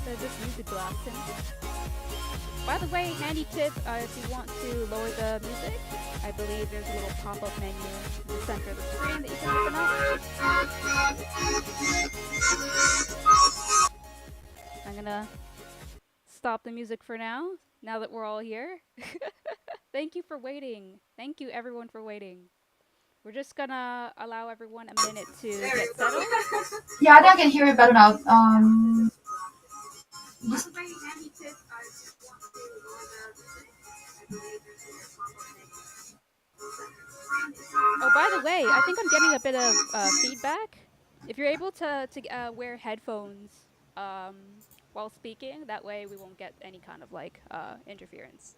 just music blasting. By the way, handy tip, if you want to lower the music, I believe there's a little pop-up menu in the center of the screen that you can open up. I'm gonna stop the music for now that we're all here. Thank you for waiting. Thank you everyone for waiting. We're just gonna allow everyone a minute to get settled. Yeah, I think I can hear you better now. Oh, by the way, I think I'm getting a bit of feedback. If you're able to wear headphones while speaking, that way we won't get any kind of like interference.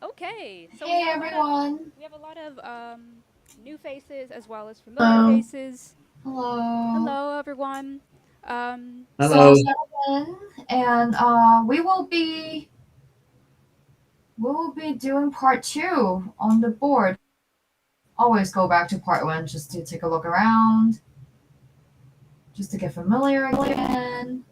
Okay, so Hey everyone. we have a lot of new faces as well as familiar Hello. faces. Hello. Hello, everyone. So Hello. settle in, and we will be doing part two on the board. Always go back to part one just to take a look around, just to get familiar again.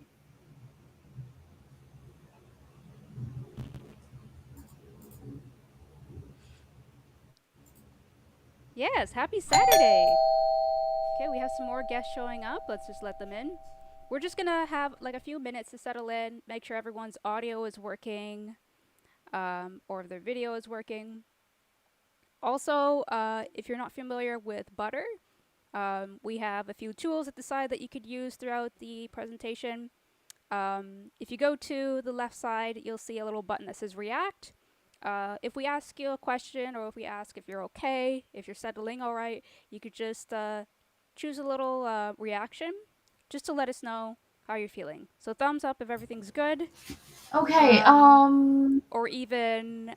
Yes, happy Saturday. Okay, we have some more guests showing up. Let's just let them in. We're just gonna have like a few minutes to settle in, make sure everyone's audio is working, or if their video is working. Also, if you're not familiar with Butter, we have a few tools at the side that you could use throughout the presentation. If you go to the left side, you'll see a little button that says React. If we ask you a question or if we ask if you're okay, if you're settling all right, you could just choose a little reaction just to let us know how you're feeling. So thumbs up if everything's good, Okay. or even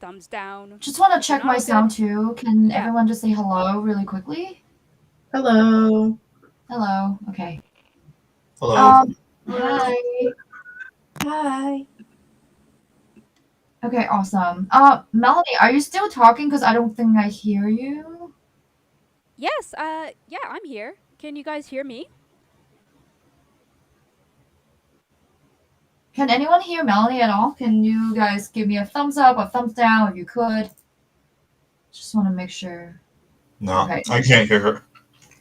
thumbs down Just want to if you're check not my all good. sound too. Can Yeah. everyone just say hello really quickly? Hello. Hello. Okay. Hello. Hi. Hi. Okay, awesome. Melanie, are you still talking? Because I don't think I hear you. Yes, yeah, I'm here. Can you guys hear me? Can anyone hear Melanie at all? Can you guys give me a thumbs up or thumbs down if you could? Just want to make sure. No, Okay. I can't hear her.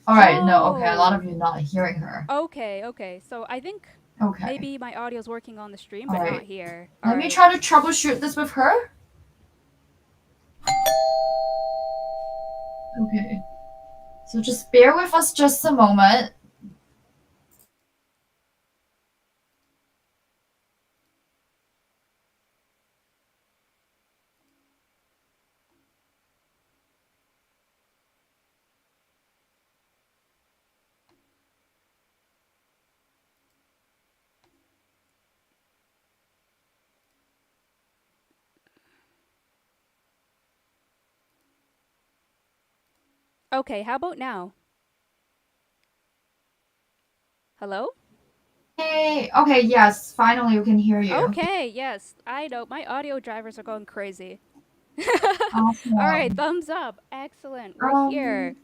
All right. No. Okay. A lot Oh, of you not hearing her. okay. So I think Okay. maybe my audio's working on the stream, All but not right. here. All Let me right. try to troubleshoot this with her. Okay. So just bear with us just a moment. Okay, how about now? Hello? Hey. Okay. Yes. Finally, we can hear you. Okay, yes. I know my audio drivers are going crazy. All right, Awesome. thumbs up. Excellent. We're Um. here.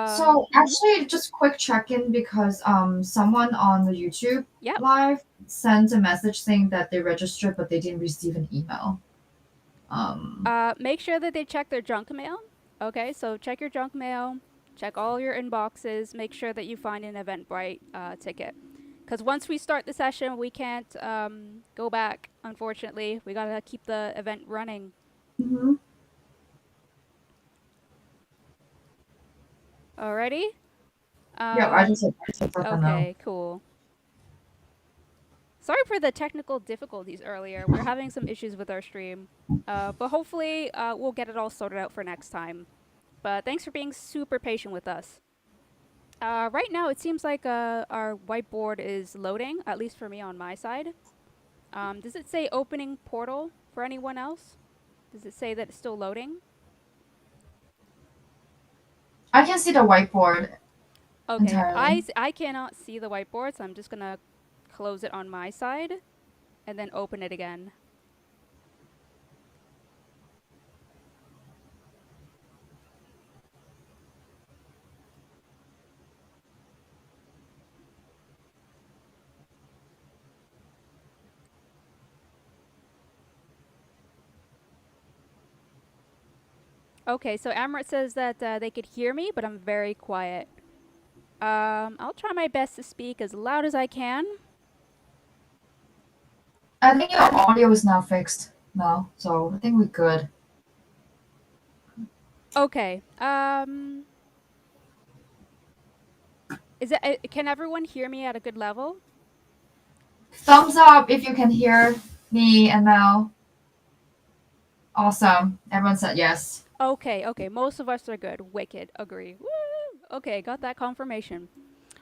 So Mhm. actually, just quick check-in because someone on the YouTube Yep. live sent a message saying that they registered but they didn't receive an email. Make sure that they check their junk mail. Okay, so check your junk mail, check all your inboxes, make sure that you find an Eventbrite ticket. Because once we start the session, we can't go back, unfortunately. We gotta keep the event running. Mm-hmm. Alrighty? Yep, I just let them know. Okay, cool. Sorry for the technical difficulties earlier. We're having some issues with our stream. But hopefully, we'll get it all sorted out for next time. But thanks for being super patient with us. Right now, it seems like our whiteboard is loading, at least for me on my side. Does it say opening portal for anyone else? Does it say that it's still loading? I can see the whiteboard Okay, entirely. I cannot see the whiteboard, so I'm just gonna close it on my side and then open it again. Okay, so Amrit says that they could hear me, but I'm very quiet. I'll try my best to speak as loud as I can. I think your audio is now fixed now, so I think we're good. Okay. Is it? Can everyone hear me at a good level? Thumbs up if you can hear me and Mel. Awesome. Everyone said yes. Okay. Okay. Most of us are good. Wicked. Agree. Woo! Okay. Got that confirmation.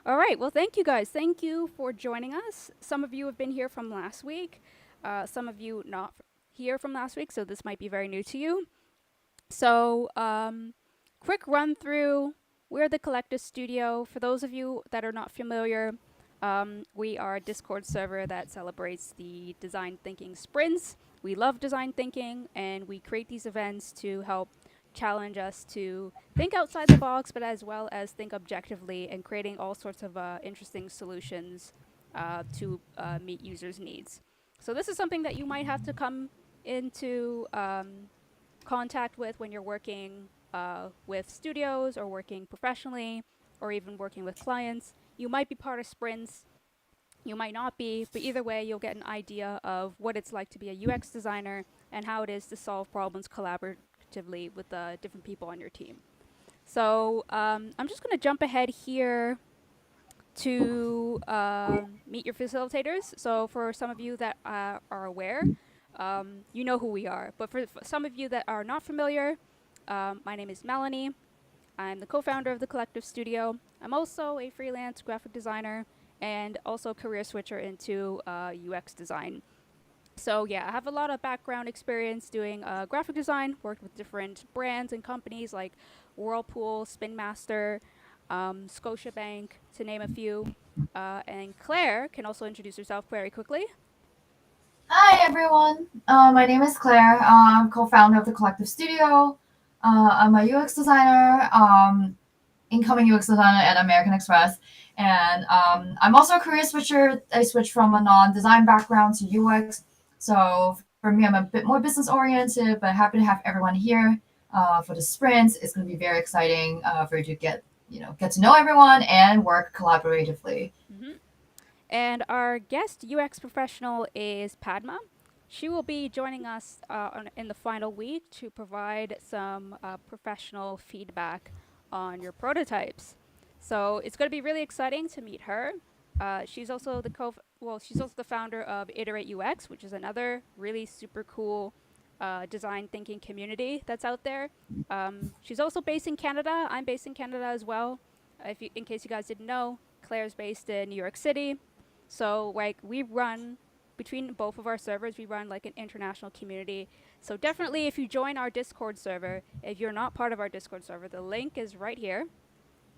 All right. Well, thank you guys. Thank you for joining us. Some of you have been here from last week. Some of you not here from last week, so this might be very new to you. So, quick run through. We're the Collective Studio. For those of you that are not familiar, we are a Discord server that celebrates the design thinking sprints. We love design thinking, and we create these events to help challenge us to think outside the box, but as well as think objectively and creating all sorts of interesting solutions to meet users' needs. So, this is something that you might have to come into contact with when you're working with studios or working professionally or even working with clients. You might be part of sprints, you might not be, but either way, you'll get an idea of what it's like to be a UX designer and how it is to solve problems collaboratively with the different people on your team. So I'm just going to jump ahead here to meet your facilitators. So for some of you that are aware, you know who we are. But for some of you that are not familiar, my name is Melanie. I'm the co-founder of the Collective Studio. I'm also a freelance graphic designer and also a career switcher into UX design. So yeah, I have a lot of background experience doing graphic design, worked with different brands and companies like Whirlpool, Spin Master, Scotiabank, to name a few. And Claire can also introduce herself very quickly. Hi, everyone. My name is Claire. I'm co-founder of the Collective Studio. I'm a UX designer, incoming UX designer at American Express. And I'm also a career switcher. I switched from a non-design background to UX. So for me, I'm a bit more business oriented, but happy to have everyone here for the sprint. It's going to be very exciting for you to get to know everyone and work collaboratively. Mm-hmm. And our guest UX professional is Padma. She will be joining us in the final week to provide some professional feedback on your prototypes. So it's going to be really exciting to meet her. She's also she's also the founder of Iterate UX, which is another really super cool design thinking community that's out there. She's also based in Canada. I'm based in Canada as well. In case you guys didn't know, Claire's based in New York City. So like we run between both of our servers, we run like an international community. So definitely if you join our Discord server, if you're not part of our Discord server, the link is right here.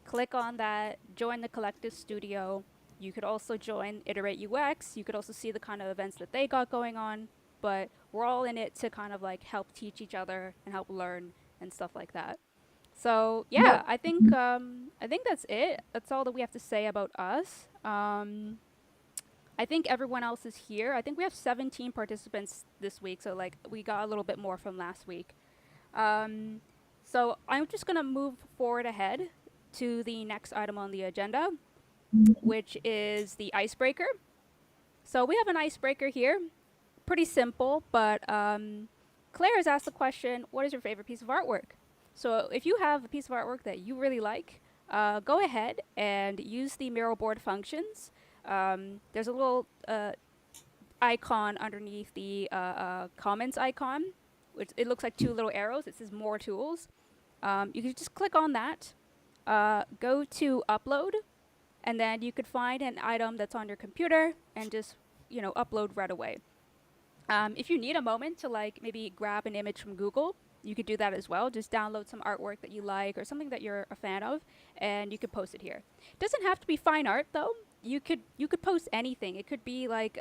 Click on that, join the Collective Studio. You could also join Iterate UX. You could also see the kind of events that they got going on. But we're all in it to kind of like help teach each other and help learn and stuff like that. So yeah, Yep. I think that's it. That's all that we have to say about us. I think everyone else is here. I think we have 17 participants this week, so like we got a little bit more from last week. Um, so I'm just gonna move forward ahead to the next item on the agenda, which is the icebreaker. So we have an icebreaker here, pretty simple, but Claire has asked the question, "What is your favorite piece of artwork?" So if you have a piece of artwork that you really like, go ahead and use the mural board functions. There's a little icon underneath the comments icon, which it looks like two little arrows. It says more tools. You can just click on that, go to upload, and then you could find an item that's on your computer and just upload right away. If you need a moment to like maybe grab an image from Google, you could do that as well. Just download some artwork that you like or something that you're a fan of, and you could post it here. It doesn't have to be fine art though. You could post anything. It could be like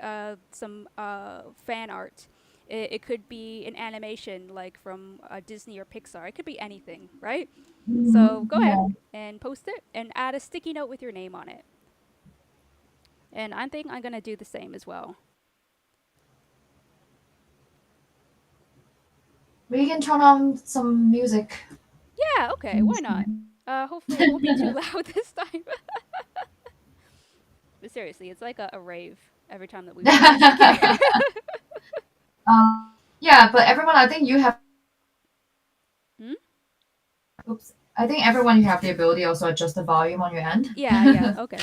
some fan art. It could be an animation like from Disney or Pixar. It could be anything, right? So go ahead Yeah. and post it and add a sticky note with your name on it. And I think I'm gonna do the same as well. We can turn on some music. Yeah, okay, why not? Hopefully it won't be too loud this time. But seriously, it's like a rave every time that we play music here. Yeah, but everyone, I think you have. Hmm? Oops. I think everyone you have the ability also adjust the volume on your end. Yeah, yeah, okay.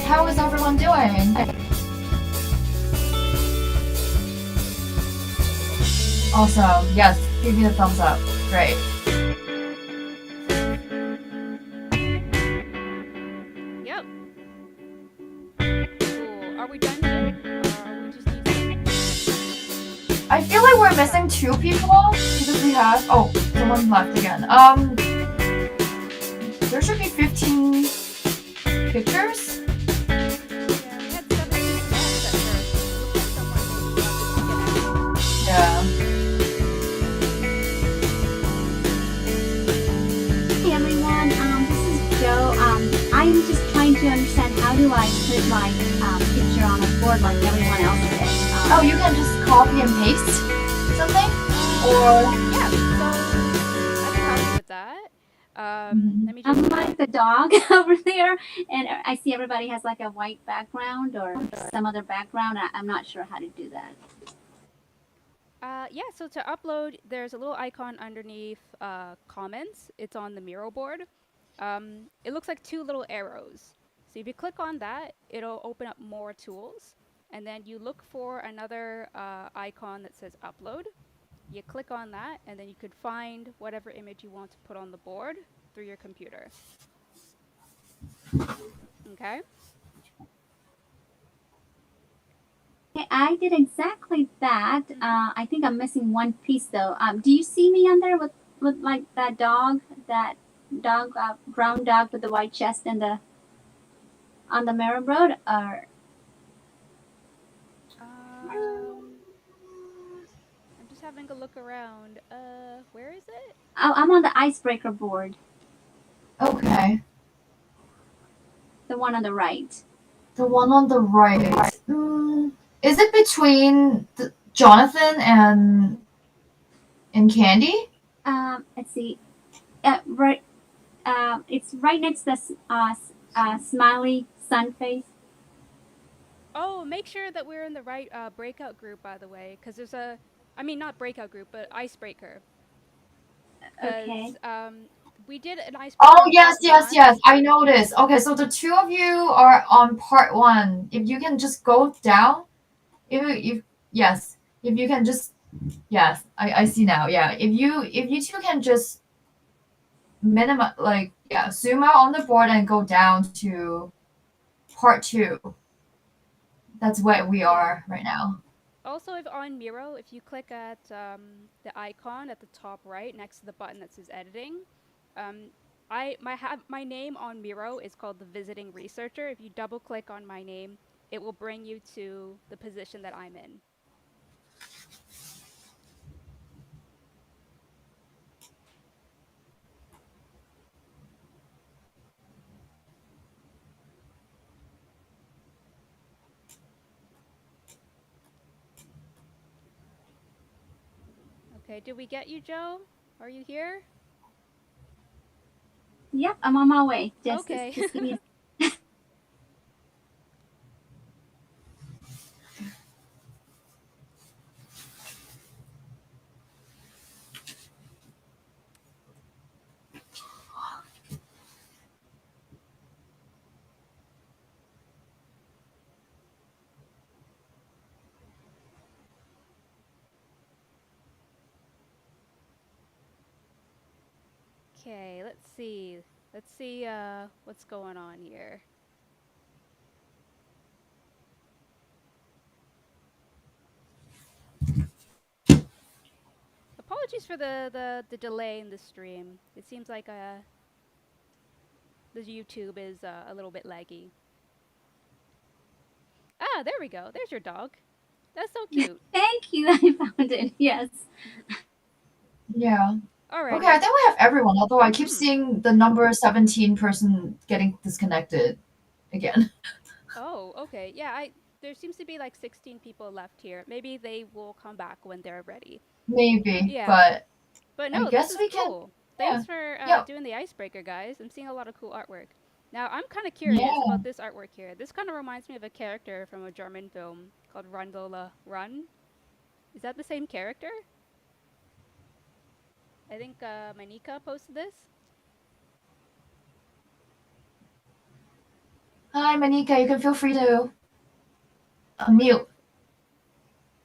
how is everyone doing? Awesome. Yes, give me the thumbs up. Great. Yep. Cool. Are we done here? Or we just need some? I feel like we're missing 2 people because we have someone left again. There should be 15 pictures. Yeah, we had 17 left at first. Looks like someone maybe disconnected. Yeah. Hey everyone, this is Joe. I'm just trying to understand how do I put my picture on a board like everyone else did. Oh, you can just copy and paste something? Or Yeah, so I can help you with that. Let me just. I'm like the dog over there, and I see everybody has like a white background or some other background. I'm not sure how to do that. Yeah, so to upload, there's a little icon underneath comments. It's on the Miro board. It looks like 2 little arrows. So if you click on that, it'll open up more tools. And then you look for another icon that says upload. You click on that, and then you could find whatever image you want to put on the board through your computer. Okay? Okay, I did exactly that. I think I'm missing one piece though. Do you see me on there with like that dog, brown dog with the white chest and the on the Merrill Road? Or I'm just having a look around. Where is it? oh, I'm on the icebreaker board, okay. the one on the right. The one on the right. Is it between Jonathan and Candy? Let's see. Right. It's right next to the smiley sun face. Oh, make sure that we're in the right breakout group, by the way, because there's not breakout group, but icebreaker. Okay. We did an icebreaker. Oh, yes, part yes. 1. I noticed. Okay, so the 2 of you are on part 1. If you can just go down, if yes, if you can just yes, I see now. Yeah, if you 2 can just zoom out on the board and go down to part 2. That's where we are right now. Also, if on Miro, if you click at the icon at the top right next to the button that says editing, my name on Miro is called the visiting researcher. If you double click on my name, it will bring you to the position that I'm in. Okay, did we get you, Joe? Are you here? Yep, I'm on my way. Okay. Just give me a Okay, let's see. Let's see what's going on here. Apologies for the delay in the stream. It seems like the YouTube is a little bit laggy. Ah, there we go. There's your dog. That's so cute. Thank you. I found it. Yes. Yeah. Alrighty. Okay, I think we have everyone, although I keep seeing the number 17 person getting disconnected again. Oh, okay. Yeah, there seems to be like 16 people left here. Maybe they will come back when they're ready. Maybe, Yeah. But I no, guess this is we can. cool. Yeah. Thanks for Yeah. doing the icebreaker, guys. I'm seeing a lot of cool artwork. Now, I'm kind of curious Yeah. about this artwork here. This kind of reminds me of a character from a German film called Run Lola Run. Is that the same character? I think Manika posted this. Hi, Manika. You can feel free to unmute.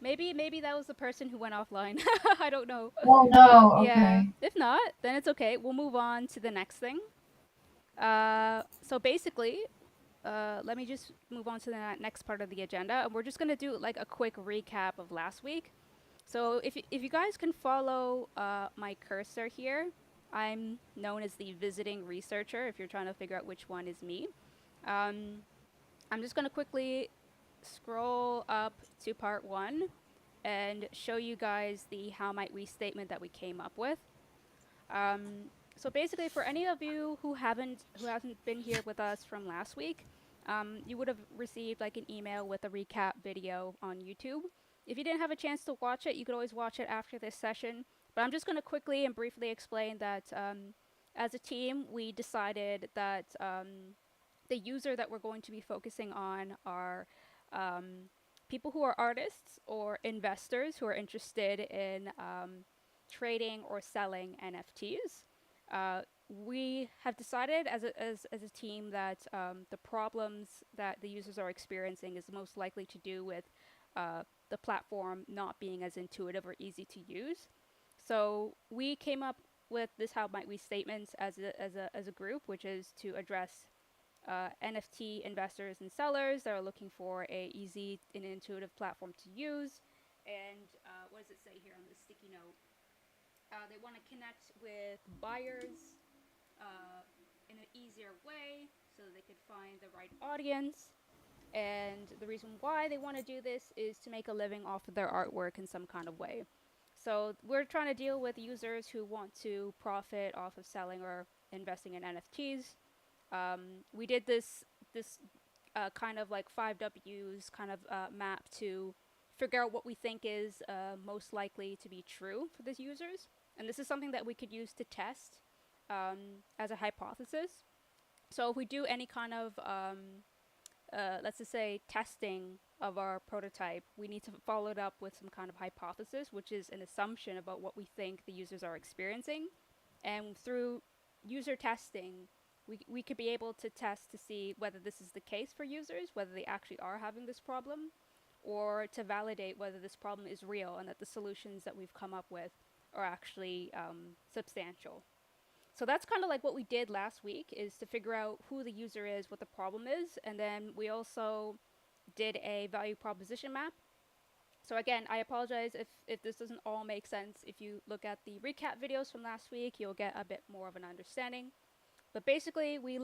Maybe that was the person who went offline. I don't know. Oh no. Yeah. Okay. If not, then it's okay. We'll move on to the next thing. So basically, let me just move on to the next part of the agenda, and we're just gonna do like a quick recap of last week. So if you guys can follow my cursor here, I'm known as the visiting researcher. If you're trying to figure out which one is me, um, I'm just gonna quickly scroll up to part 1 and show you guys the how might we statement that we came up with. So basically, for any of you who hasn't been here with us from last week, you would have received like an email with a recap video on YouTube. If you didn't have a chance to watch it, you could always watch it after this session. But I'm just going to quickly and briefly explain that as a team, we decided that the user that we're going to be focusing on are people who are artists or investors who are interested in trading or selling NFTs. We have decided as a team that the problems that the users are experiencing is most likely to do with the platform not being as intuitive or easy to use. So we came up with this how might we statements as a group, which is to address NFT investors and sellers that are looking for a easy and intuitive platform to use. And what does it say here on the sticky note? They want to connect with buyers in an easier way so that they could find the right audience. And the reason why they want to do this is to make a living off of their artwork in some kind of way. So we're trying to deal with users who want to profit off of selling or investing in NFTs. We did this kind of like 5Ws kind of map to figure out what we think is most likely to be true for these users. And this is something that we could use to test as a hypothesis. So if we do any kind of, let's just say, testing of our prototype, we need to follow it up with some kind of hypothesis, which is an assumption about what we think the users are experiencing. And through user testing, we could be able to test to see whether this is the case for users, whether they actually are having this problem, or to validate whether this problem is real and that the solutions that we've come up with are actually substantial. So that's kind of like what we did last week, is to figure out who the user is, what the problem is, and then we also did a value proposition map. So again, I apologize if this doesn't all make sense. If you look at the recap videos from last week, you'll get a bit more of an understanding. But basically, we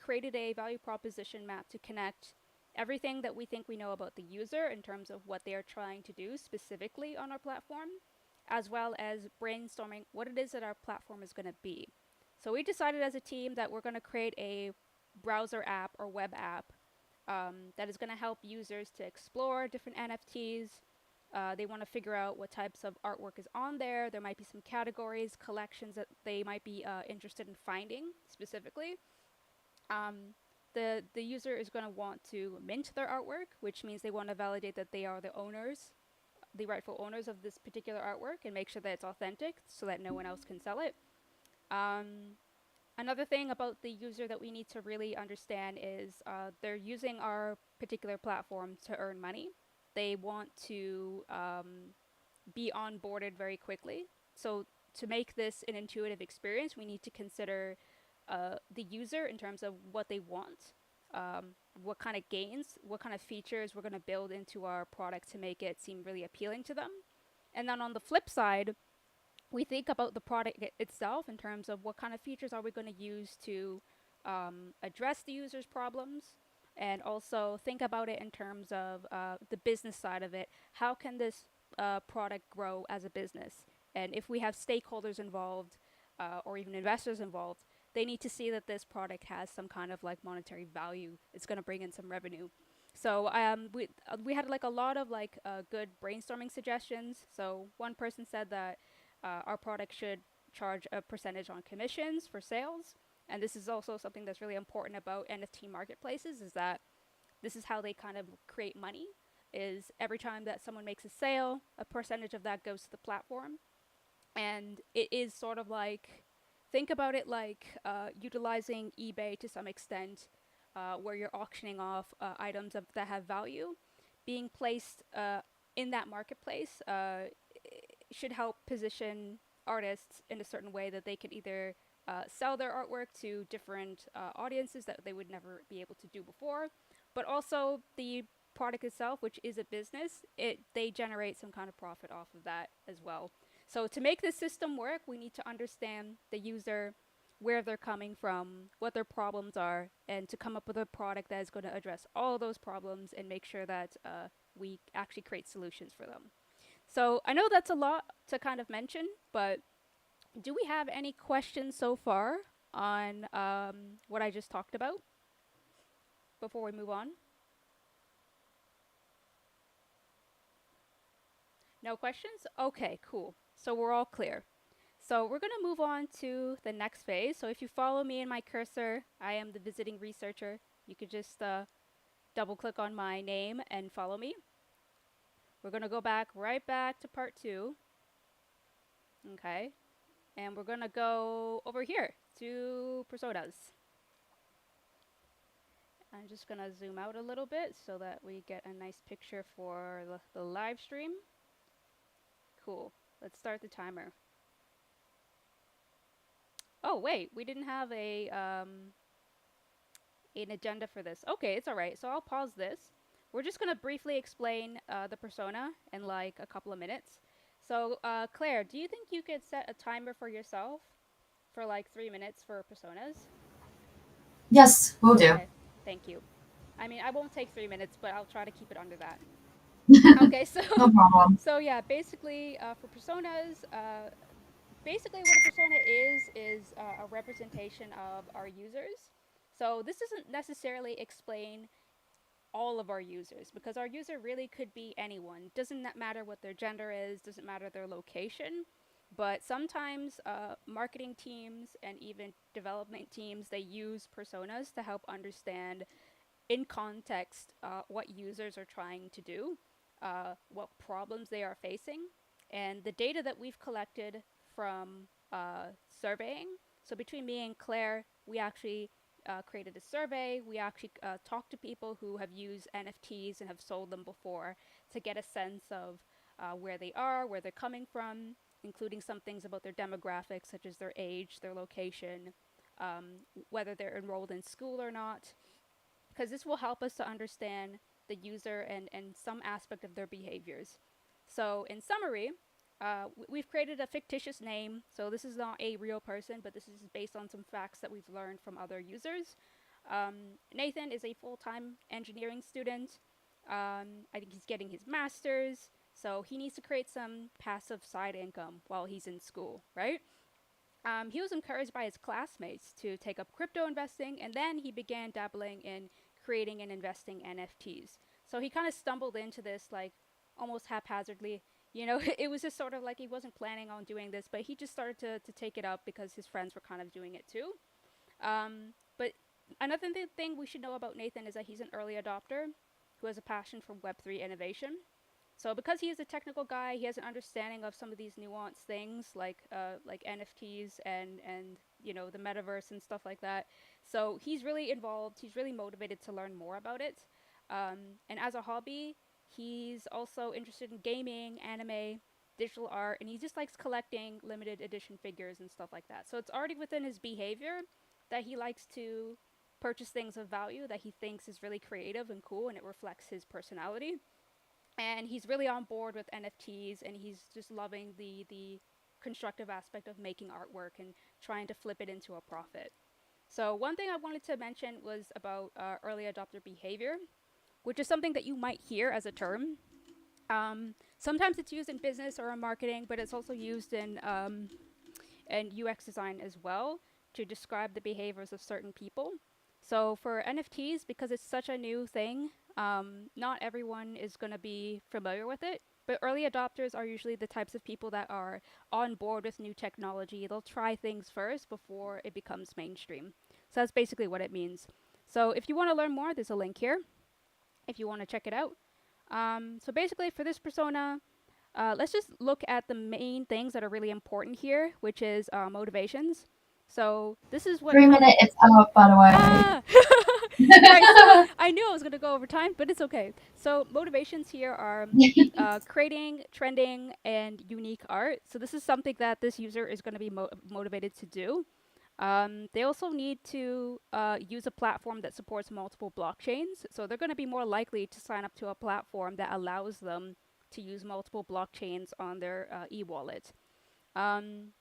created a value proposition map to connect everything that we think we know about the user in terms of what they are trying to do specifically on our platform, as well as brainstorming what it is that our platform is going to be. So we decided as a team that we're going to create a browser app or web app that is going to help users to explore different NFTs. They want to figure out what types of artwork is on there. There might be some categories, collections that they might be interested in finding specifically. The user is going to want to mint their artwork, which means they want to validate that they are the owners, the rightful owners of this particular artwork, and make sure that it's authentic so that no one else can sell it. Another thing about the user that we need to really understand is they're using our particular platform to earn money. They want to be onboarded very quickly. So to make this an intuitive experience, we need to consider the user in terms of what they want, what kind of gains, what kind of features we're going to build into our product to make it seem really appealing to them. And then on the flip side, we think about the product itself in terms of what kind of features are we going to use to address the user's problems, and also think about it in terms of the business side of it. How can this product grow as a business? And if we have stakeholders involved or even investors involved, they need to see that this product has some kind of like monetary value. It's going to bring in some revenue. So we had like a lot of like good brainstorming suggestions. So one person said that our product should charge a percentage on commissions for sales. And this is also something that's really important about NFT marketplaces, is that this is how they kind of create money, is every time that someone makes a sale, a percentage of that goes to the platform. And it is sort of like, think about it like utilizing eBay to some extent, where you're auctioning off items that have value, being placed in that marketplace should help position artists in a certain way that they can either sell their artwork to different audiences that they would never be able to do before, but also the product itself, which is a business, they generate some kind of profit off of that as well. So to make this system work, we need to understand the user, where they're coming from, what their problems are, and to come up with a product that is going to address all of those problems and make sure that we actually create solutions for them. So I know that's a lot to kind of mention, but do we have any questions so far on what I just talked about before we move on? No questions? Okay, cool. So we're all clear. So we're going to move on to the next phase. So if you follow me in my cursor, I am the visiting researcher. You could just double click on my name and follow me. We're going to go right back to part 2. Okay. And we're going to go over here to personas. I'm just going to zoom out a little bit so that we get a nice picture for the live stream. Cool. Let's start the timer. Oh, wait, we didn't have an agenda for this. Okay, it's all right. So I'll pause this. We're just going to briefly explain the persona in like a couple of minutes. So, Claire, do you think you could set a timer for yourself for like 3 minutes for personas? Yes, will do. Okay, thank you. I mean, I won't take 3 minutes, but I'll try to keep it under that. Okay, so No problem. so yeah, basically for personas, basically what a persona is a representation of our users. So this doesn't necessarily explain all of our users, because our user really could be anyone. Doesn't matter what their gender is, doesn't matter their location, but sometimes marketing teams and even development teams, they use personas to help understand in context what users are trying to do, what problems they are facing, and the data that we've collected from surveying. So between me and Claire, we actually created a survey. We actually talked to people who have used NFTs and have sold them before to get a sense of where they are, where they're coming from, including some things about their demographics, such as their age, their location, whether they're enrolled in school or not, because this will help us to understand the user and some aspect of their behaviors. So in summary, we've created a fictitious name. So this is not a real person, but this is based on some facts that we've learned from other users. Nathan is a full-time engineering student. I think he's getting his master's. So he needs to create some passive side income while he's in school, right? He was encouraged by his classmates to take up crypto investing, and then he began dabbling in creating and investing NFTs. So he kind of stumbled into this like almost haphazardly. You know, it was just sort of like he wasn't planning on doing this, but he just started to take it up because his friends were kind of doing it too. But another thing we should know about Nathan is that he's an early adopter who has a passion for Web3 innovation. So because he is a technical guy, he has an understanding of some of these nuanced things like NFTs and you know the metaverse and stuff like that. So he's really involved. He's really motivated to learn more about it. And as a hobby, he's also interested in gaming, anime, digital art, and he just likes collecting limited edition figures and stuff like that. So it's already within his behavior that he likes to purchase things of value that he thinks is really creative and cool, and it reflects his personality. And he's really on board with NFTs, and he's just loving the constructive aspect of making artwork and trying to flip it into a profit. So one thing I wanted to mention was about early adopter behavior, which is something that you might hear as a term. Sometimes it's used in business or in marketing, but it's also used in UX design as well to describe the behaviors of certain people. So for NFTs, because it's such a new thing, not everyone is going to be familiar with it. But early adopters are usually the types of people that are on board with new technology. They'll try things first before it becomes mainstream. So that's basically what it means. So if you want to learn more, there's a link here if you want to check it out. So basically for this persona, let's just look at the main things that are really important here, which is motivations. So this is what 3 minutes, it's up, by the way. Ah! Right, so I knew I was going to go over time, but it's okay. So motivations here are creating, trending, and unique art. So this is something that this user is going to be motivated to do. They also need to use a platform that supports multiple blockchains. So they're going to be more likely to sign up to a platform that allows them to use multiple blockchains on their e-wallet. Um,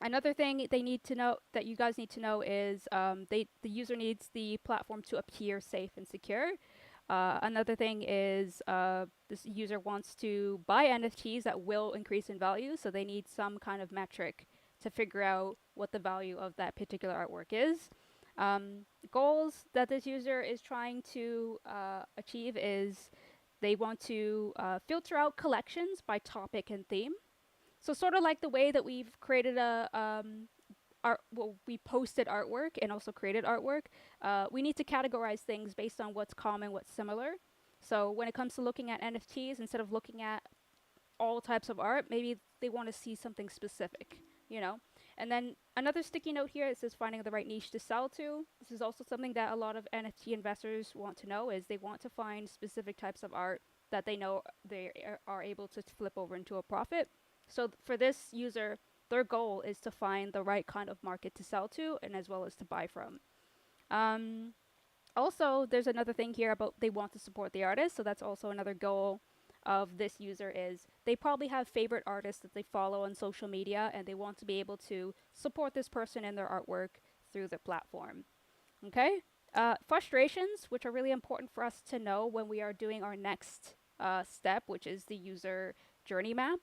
Another thing they need to know that you guys need to know is the user needs the platform to appear safe and secure. Another thing is this user wants to buy NFTs that will increase in value, so they need some kind of metric to figure out what the value of that particular artwork is. Goals that this user is trying to achieve is they want to filter out collections by topic and theme. So sort of like the way that we've created we posted artwork and also created artwork. We need to categorize things based on what's common, what's similar. So when it comes to looking at NFTs, instead of looking at all types of art, maybe they want to see something specific, you know? And then another sticky note here, it says finding the right niche to sell to. This is also something that a lot of NFT investors want to know, is they want to find specific types of art that they know they are able to flip over into a profit. So for this user, their goal is to find the right kind of market to sell to and as well as to buy from. Um, Also, there's another thing here about they want to support the artist. So that's also another goal of this user is they probably have favorite artists that they follow on social media and they want to be able to support this person in their artwork through the platform. Okay? Frustrations, which are really important for us to know when we are doing our next step, which is the user journey map.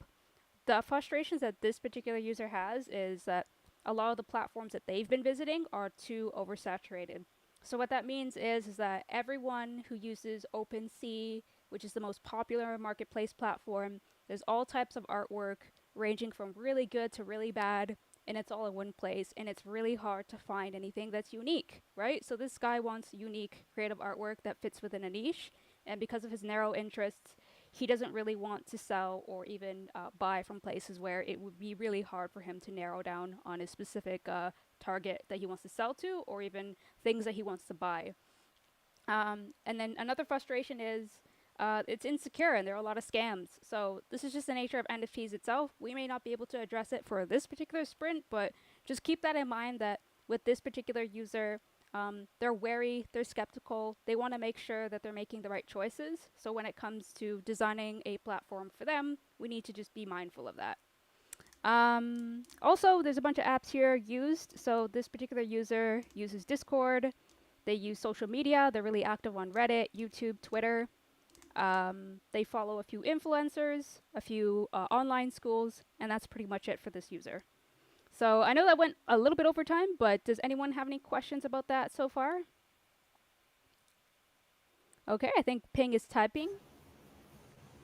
The frustrations that this particular user has is that a lot of the platforms that they've been visiting are too oversaturated. So what that means is that everyone who uses OpenSea, which is the most popular marketplace platform, there's all types of artwork ranging from really good to really bad, and it's all in one place, and it's really hard to find anything that's unique, right? So this guy wants unique creative artwork that fits within a niche, and because of his narrow interests, he doesn't really want to sell or even buy from places where it would be really hard for him to narrow down on a specific target that he wants to sell to or even things that he wants to buy. And then another frustration is it's insecure and there are a lot of scams. So this is just the nature of NFTs itself. We may not be able to address it for this particular sprint, but just keep that in mind that with this particular user, they're wary, they're skeptical, they want to make sure that they're making the right choices. So when it comes to designing a platform for them, we need to just be mindful of that. Also, there's a bunch of apps here used. So this particular user uses Discord. They use social media. They're really active on Reddit, YouTube, Twitter. They follow a few influencers, a few online schools, and that's pretty much it for this user. So I know that went a little bit over time, but does anyone have any questions about that so far? Okay, I think Ping is typing.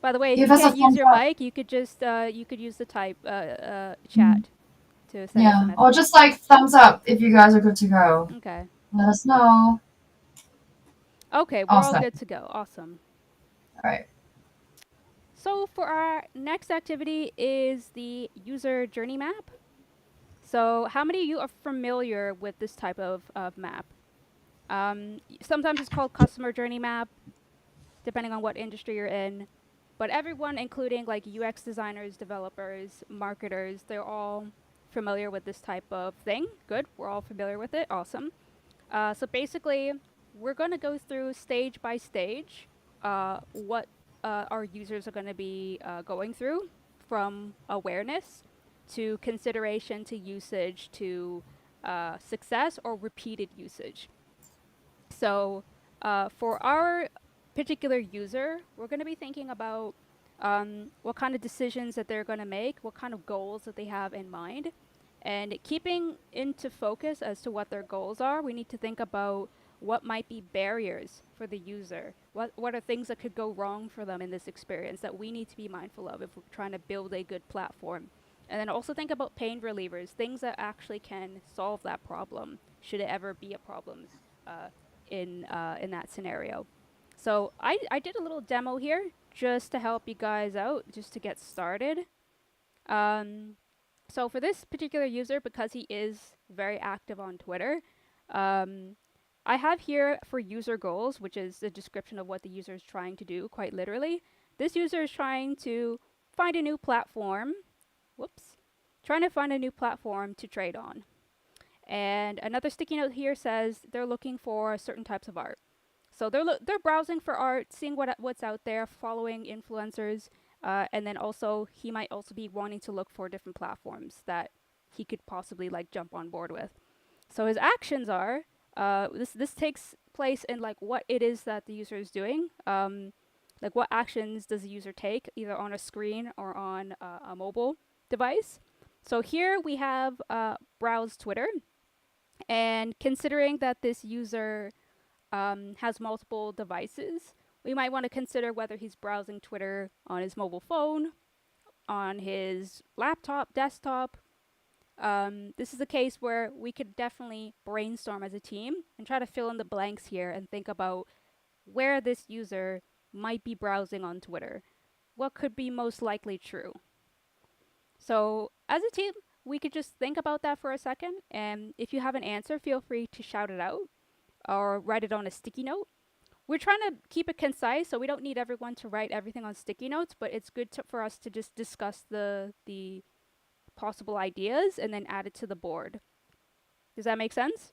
By the way, if you Give us a can't use thumbs your up. mic, you could just you could use the type chat to send us a Yeah, message. or just like thumbs up if you guys are good to go. Okay. Let us know. Okay, we're all Awesome. good to go. Awesome. All right. So for our next activity is the user journey map. So how many of you are familiar with this type of map? Sometimes it's called customer journey map, depending on what industry you're in. But everyone, including like UX designers, developers, marketers, they're all familiar with this type of thing. Good, we're all familiar with it. Awesome. So basically, we're going to go through stage by stage what our users are going to be going through, from awareness to consideration to usage to success or repeated usage. So for our particular user, we're going to be thinking about what kind of decisions that they're going to make, what kind of goals that they have in mind. And keeping into focus as to what their goals are, we need to think about what might be barriers for the user. What are things that could go wrong for them in this experience that we need to be mindful of if we're trying to build a good platform. And then also think about pain relievers, things that actually can solve that problem, should it ever be a problem uh, in that scenario. So I did a little demo here just to help you guys out, just to get started. So for this particular user, because he is very active on Twitter, I have here for user goals, which is the description of what the user is trying to do, quite literally. This user is trying to find a new platform. Whoops. Trying to find a new platform to trade on. And another sticky note here says they're looking for certain types of art. So they're browsing for art, seeing what's out there, following influencers, and then also he might also be wanting to look for different platforms that he could possibly like jump on board with. So his actions are this takes place in like what it is that the user is doing. Like what actions does the user take, either on a screen or on a mobile device. So here we have browse Twitter, and considering that this user has multiple devices, we might want to consider whether he's browsing Twitter on his mobile phone, on his laptop, desktop. This is a case where we could definitely brainstorm as a team and try to fill in the blanks here and think about where this user might be browsing on Twitter. What could be most likely true? So, as a team, we could just think about that for a second. And if you have an answer, feel free to shout it out or write it on a sticky note. We're trying to keep it concise, so we don't need everyone to write everything on sticky notes, but it's good for us to just discuss the possible ideas and then add it to the board. Does that make sense?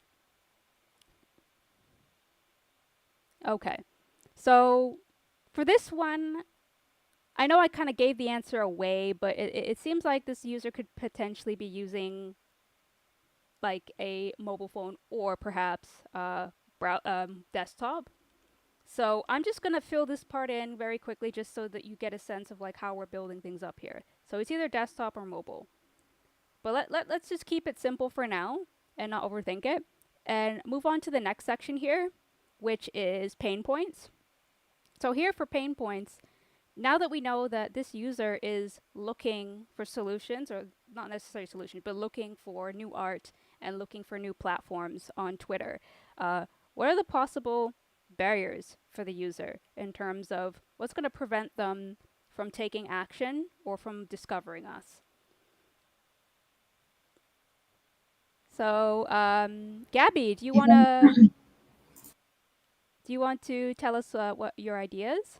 Okay. So for this one, I know I kind of gave the answer away, but it seems like this user could potentially be using like a mobile phone or perhaps desktop. So I'm just going to fill this part in very quickly just so that you get a sense of like how we're building things up here. So it's either desktop or mobile. But let's just keep it simple for now and not overthink it and move on to the next section here, which is pain points. So here for pain points, now that we know that this user is looking for solutions, or not necessarily solutions, but looking for new art and looking for new platforms on Twitter, what are the possible barriers for the user in terms of what's going to prevent them from taking action or from discovering us? So, Gabby, do you want to tell us what your ideas?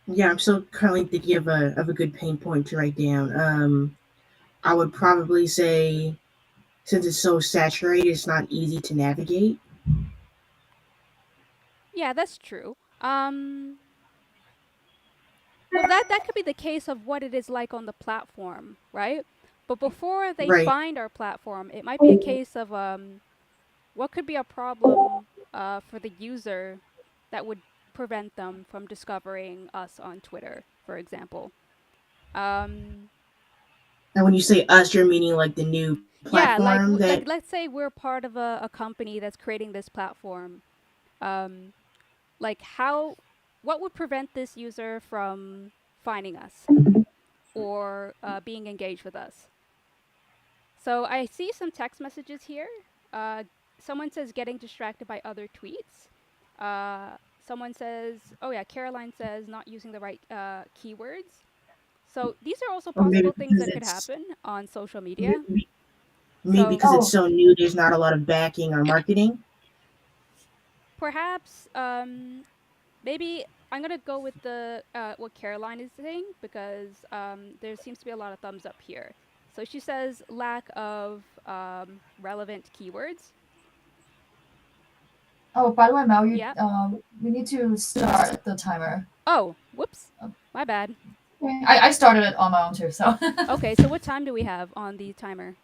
Yeah, I'm still currently thinking of a good pain point to write down. I would probably say, since it's so saturated, it's not easy to navigate. Yeah, that's true. Well, that could be the case of what it is like on the platform, right? But before they Right. find our platform, it might be a case of what could be a problem for the user that would prevent them from discovering us on Twitter, for example. Um, And when you say us, you're meaning like the new yeah, like platform that. let's say we're part of a company that's creating this platform. Um, like what would prevent this user from finding us or being engaged with us? So I see some text messages here. Uh, Someone says getting distracted by other tweets. Someone says, oh yeah, Caroline says not using the right keywords. So these are also Or maybe possible things because that could it's happen on social media. maybe So because it's Oh, so new, there's not a lot of backing or marketing. perhaps maybe I'm gonna go with the what Caroline is saying because there seems to be a lot of thumbs up here. So she says lack of relevant keywords. oh, by the way, Mel, Yeah. we need to start the timer. Oh, whoops. My bad. Okay. I started it on my own too, so. Okay, so what time do we have on the timer?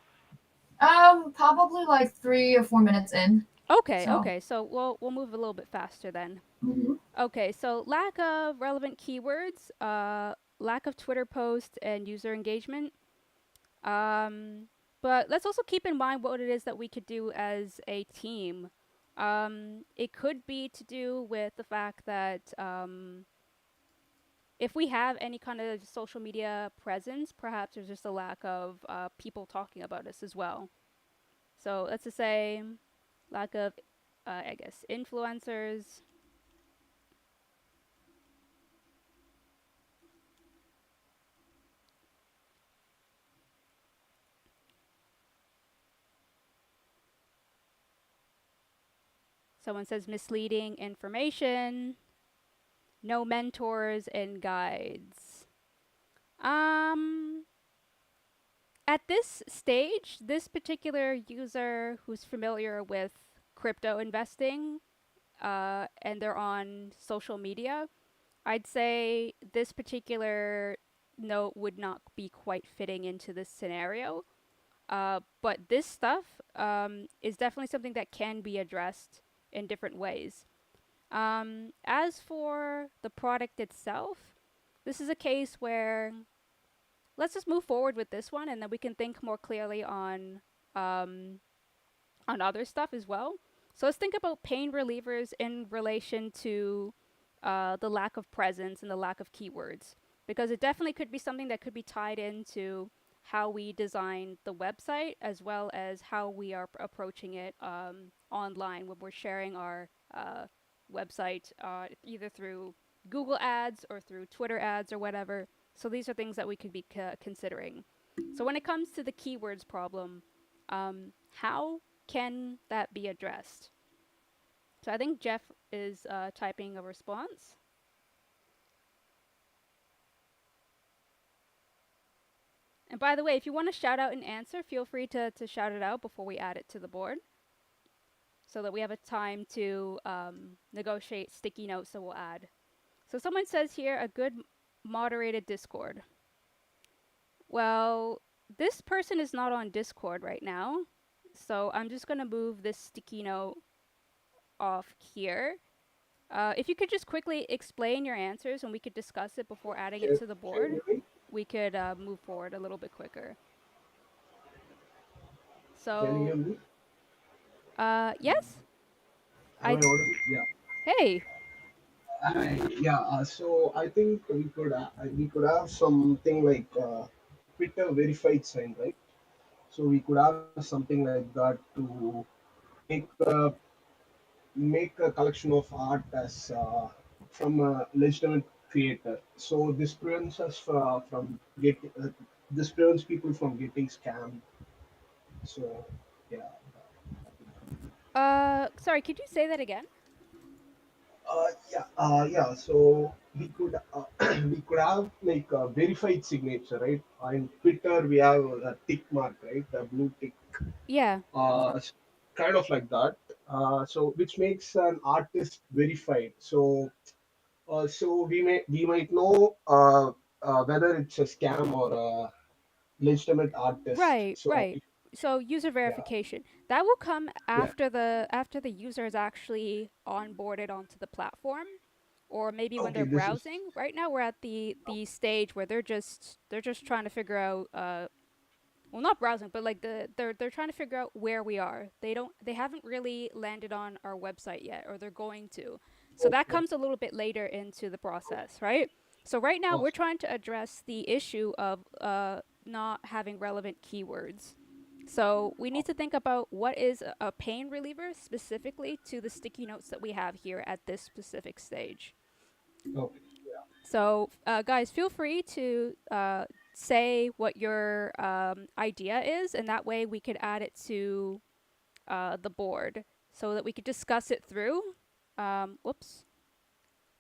Probably like 3 or 4 minutes in. Okay, So. okay. So we'll move a little bit faster then. Mhm. Okay, so lack of relevant keywords, lack of Twitter posts and user engagement. But let's also keep in mind what it is that we could do as a team. It could be to do with the fact that if we have any kind of social media presence, perhaps there's just a lack of people talking about us as well. So let's just say lack of, I guess, influencers. Someone says misleading information, no mentors and guides. Um, at this stage, this particular user who's familiar with crypto investing, and they're on social media, I'd say this particular note would not be quite fitting into this scenario. But this stuff is definitely something that can be addressed in different ways. As for the product itself, this is a case where let's just move forward with this one, and then we can think more clearly um, on other stuff as well. So let's think about pain relievers in relation to the lack of presence and the lack of keywords, because it definitely could be something that could be tied into how we design the website as well as how we are approaching it online when we're sharing our website either through Google ads or through Twitter ads or whatever. So these are things that we could be considering. So when it comes to the keywords problem, how can that be addressed? So I think Jeff is typing a response. And by the way, if you want to shout out an answer, feel free to shout it out before we add it to the board so that we have a time to negotiate sticky notes that we'll add. So someone says here, a good moderated Discord. Well, this person is not on Discord right now, so I'm just going to move this sticky note off here. If you could just quickly explain your answers and we could discuss it before adding it to the board, we could move forward a little bit quicker. Can you hear So, me? yes? Am I I, audible? Yeah. hey, Yeah. So I think we could have something like Twitter verified sign, right? So we could have something like that to make make a collection of art as from a legitimate creator. So this prevents us from getting this prevents people from getting scammed. So yeah. sorry, could you say that again? Yeah. So we could we could have like a verified signature, right? On Twitter, we have a tick mark, right? The blue tick, Yeah. s- kind of like that. So which makes an artist verified. So we might know whether it's a scam or a legitimate artist. Right, So right. So user yeah, verification. That will come yeah. after the user is actually onboarded onto the platform or maybe when they're Okay, this is browsing. Right now we're at the stage where they're just trying to figure out well, not browsing, but like they're trying to figure out where we are. They haven't really landed on our website yet, or they're going to. So that okay. comes a little bit later into the process, right? So right now we're Okay. trying to address the issue of not having relevant keywords. So we need to think about what is a pain reliever specifically to the sticky notes that we have here at this specific stage. Okay. So, guys, feel free to say what your idea is, and that way we could add it to the board so that we could discuss it through. Whoops.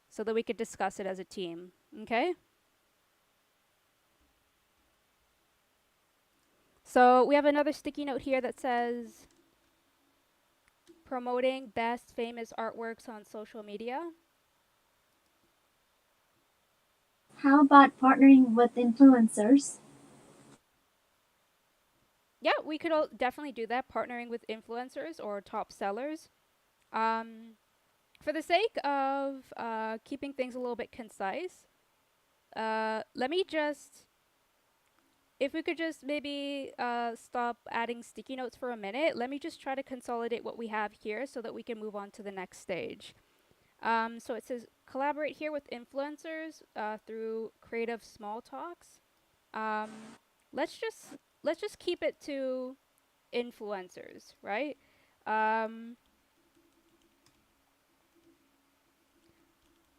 So that we could discuss it as a team. Okay? So, we have another sticky note here that says promoting best famous artworks on social media. How about partnering with influencers? Yeah, we could definitely do that, partnering with influencers or top sellers. Um, for the sake of keeping things a little bit concise, let me just, if we could just maybe stop adding sticky notes for a minute, let me just try to consolidate what we have here so that we can move on to the next stage. So it says collaborate here with influencers through creative small talks. Um, let's just keep it to influencers, right? Um,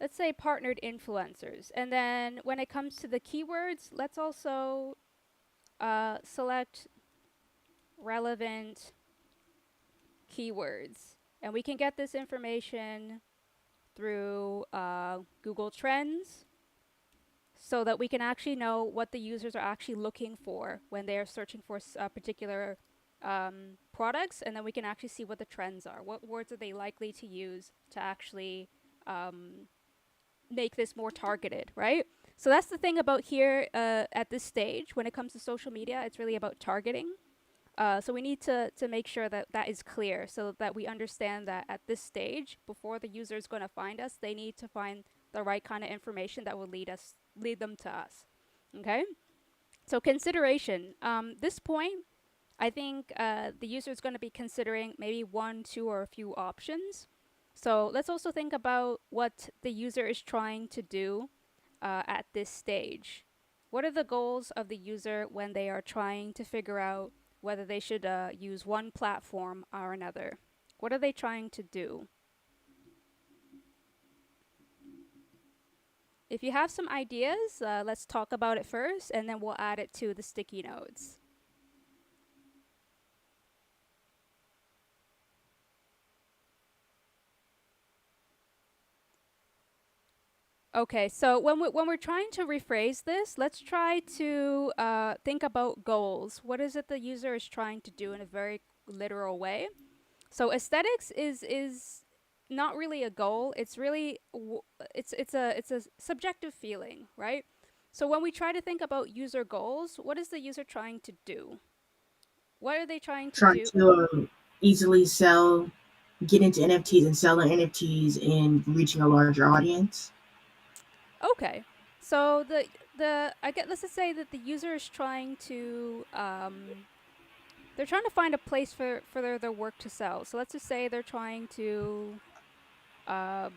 let's say partnered influencers. And then when it comes to the keywords, let's also select relevant keywords. And we can get this information through Google Trends so that we can actually know what the users are actually looking for when they are searching for particular products, and then we can actually see what the trends are. What words are they likely to use to actually make this more targeted, right? So that's the thing about here at this stage. When it comes to social media, it's really about targeting. So we need to make sure that that is clear so that we understand that at this stage, before the user is going to find us, they need to find the right kind of information that will lead them to us. Okay? So consideration. This point, I think the user is going to be considering maybe one, two, or a few options. So let's also think about what the user is trying to do at this stage. What are the goals of the user when they are trying to figure out whether they should use one platform or another? What are they trying to do? If you have some ideas, let's talk about it first, and then we'll add it to the sticky notes. Okay, so when we're trying to rephrase this, let's try to think about goals. What is it the user is trying to do in a very literal way? So aesthetics is not really a goal. It's really it's a subjective feeling, right? So when we try to think about user goals, what is the user trying to do? What are they trying to Trying do? to easily sell, get into NFTs and selling NFTs and reaching a larger audience. Okay. So I get let's just say that the user is trying to they're trying to find a place for their work to sell. So let's just say they're trying to uh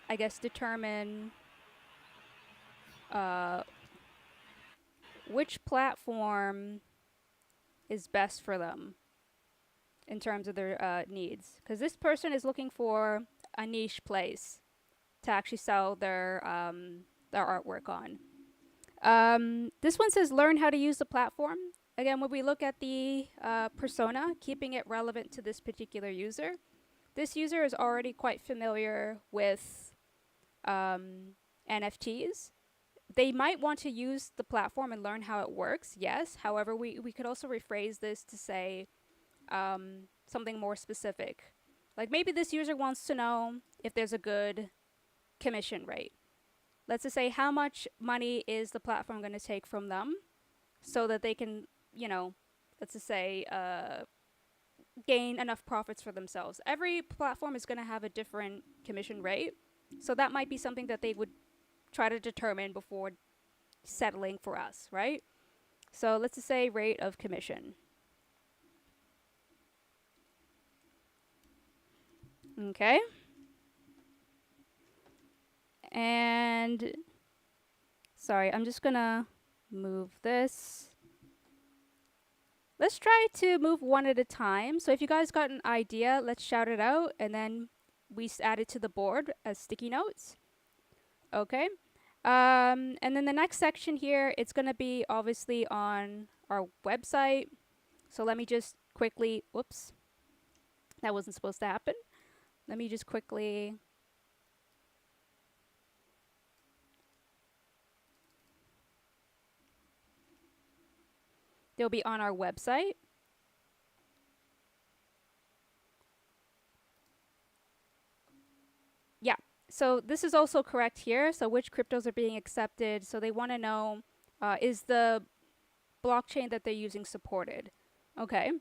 I guess determine uh which platform is best for them in terms of their needs, because this person is looking for a niche place to actually sell their artwork on. This one says learn how to use the platform. Again, when we look at the persona, keeping it relevant to this particular user, this user is already quite familiar with NFTs. They might want to use the platform and learn how it works, yes. However, we could also rephrase this to say something more specific. Like maybe this user wants to know if there's a good commission rate. Let's just say how much money is the platform going to take from them so that they can, let's just say gain enough profits for themselves. Every platform is going to have a different commission rate. So that might be something that they would try to determine before settling for us, right? So let's just say rate of commission. Okay. And sorry, I'm just gonna move this. Let's try to move one at a time. So if you guys got an idea, let's shout it out and then we add it to the board as sticky notes. Okay. And then the next section here, it's gonna be obviously on our website. So let me just quickly, whoops, that wasn't supposed to happen. Let me just quickly they'll be on our website. Yeah, so this is also correct here. So which cryptos are being accepted. So they want to know, is the blockchain that they're using supported? Okay,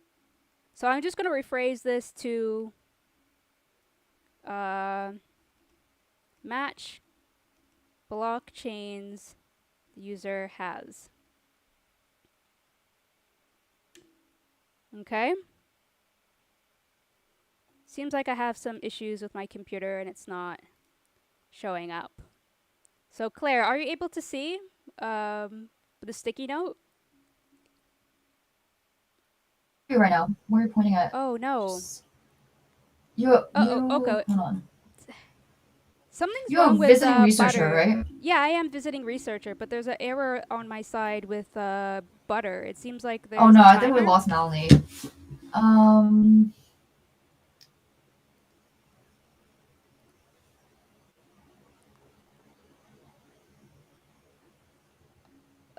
so I'm just going to rephrase this to match blockchains the user has. Okay. Seems like I have some issues with my computer and it's not showing up. So Claire, are you able to see the sticky note? Right now, where are you pointing at? Oh no. You okay. Hold on. Something's You're wrong a with visiting researcher, butter. right? Yeah, I am visiting researcher, but there's an error on my side with butter. It seems like there's Oh no, a I think we timer. lost Melanie. Um,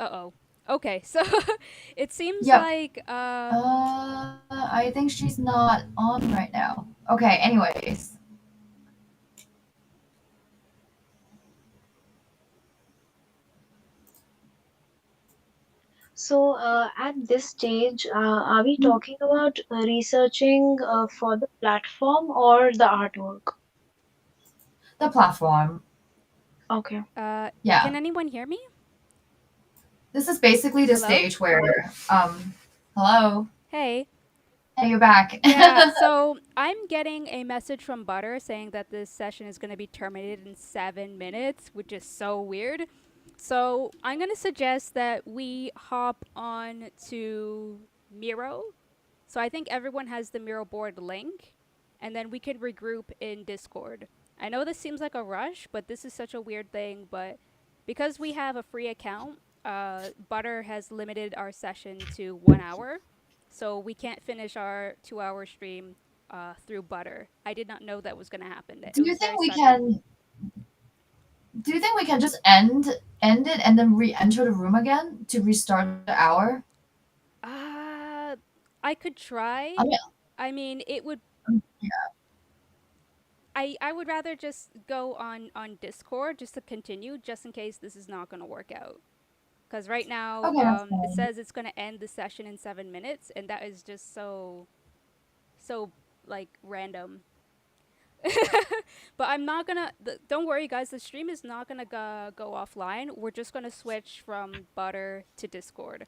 Uh-oh. Okay, so it seems Yep. like I think she's not on right now. Okay, anyways. So, at this stage, are we talking about researching for the platform or the artwork? The platform. Okay. Yeah. can anyone hear me? This is basically the Hello? stage where hello. Hey. Hey, you're back. Yeah, so I'm getting a message from Butter saying that this session is going to be terminated in 7 minutes, which is so weird. So I'm going to suggest that we hop on to Miro. So I think everyone has the Miro board link, and then we can regroup in Discord. I know this seems like a rush, but this is such a weird thing. But because we have a free account, Butter has limited our session to 1 hour. So we can't finish our 2 hour stream through Butter. I did not know that was going to happen. do It you was think very we sudden. can do you think we can just end it and then re-enter the room again to restart the hour? Uh, I could try. I mean, I mean, it would. yeah. I would rather just go on Discord just to continue, just in case this is not going to work out. Because right now, Okay, that's it fine. says it's going to end the session in 7 minutes, and that is just so like random. But I'm not gonna. Don't worry, guys. The stream is not gonna go offline. We're just gonna switch from Butter to Discord.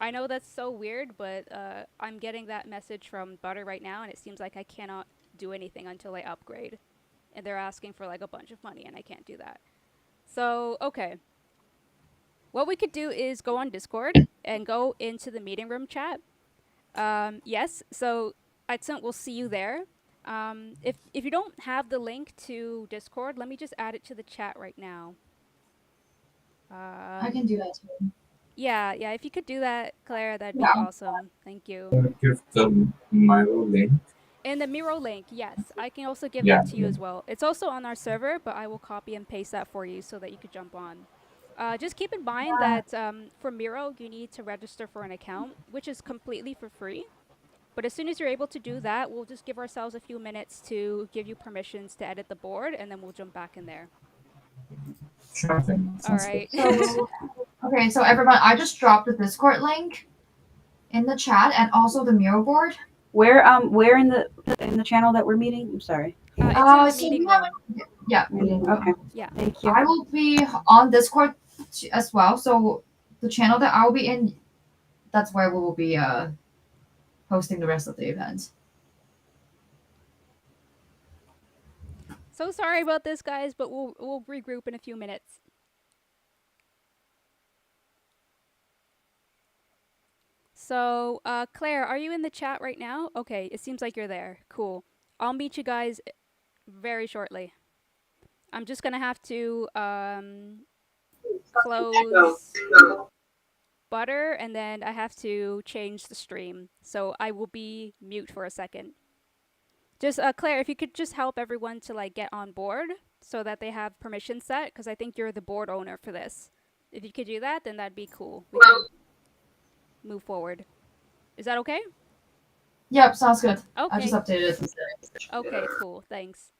I know that's so weird, but I'm getting that message from Butter right now, and it seems like I cannot do anything until I upgrade. And they're asking for like a bunch of money, and I can't do that. So, okay. What we could do is go on Discord and go into the meeting room chat. Yes, so Aitsant will see you there. If you don't have the link to Discord, let me just add it to the chat right now. I can do that too. Yeah, if you could do that, Claire, that'd be Yeah. awesome. Thank you. Give the Milo link. And the Miro link, yes, I can also give Yeah. that to you as well. It's also on our server, but I will copy and paste that for you so that you could jump on. Just keep in mind that for Miro, you need to register for an account, which is completely for free. But as soon as you're able to do that, we'll just give ourselves a few minutes to give you permissions to edit the board, and then we'll jump back in there. Sure thing. All Sounds good. right. So okay, so everyone, I just dropped the Discord link in the chat and also the Miro board. Where in the channel that we're meeting? I'm sorry. It's in the So meeting we have room. yeah. Okay. Yeah. Thank you. I will be on Discord as well. So the channel that I'll be in, that's where we will be hosting the rest of the event. So sorry about this, guys, but we'll regroup in a few minutes. So, Claire, are you in the chat right now? Okay, it seems like you're there. Cool. I'll meet you guys very shortly. I'm just gonna have to close Butter, and then I have to change the stream. So I will be mute for a second. Just Claire, if you could just help everyone to like get on board so that they have permission set, because I think you're the board owner for this. If you could do that, then that'd be cool. We can move forward. Is that okay? Yep, sounds good. I just Okay. updated it. Okay, cool. Thanks.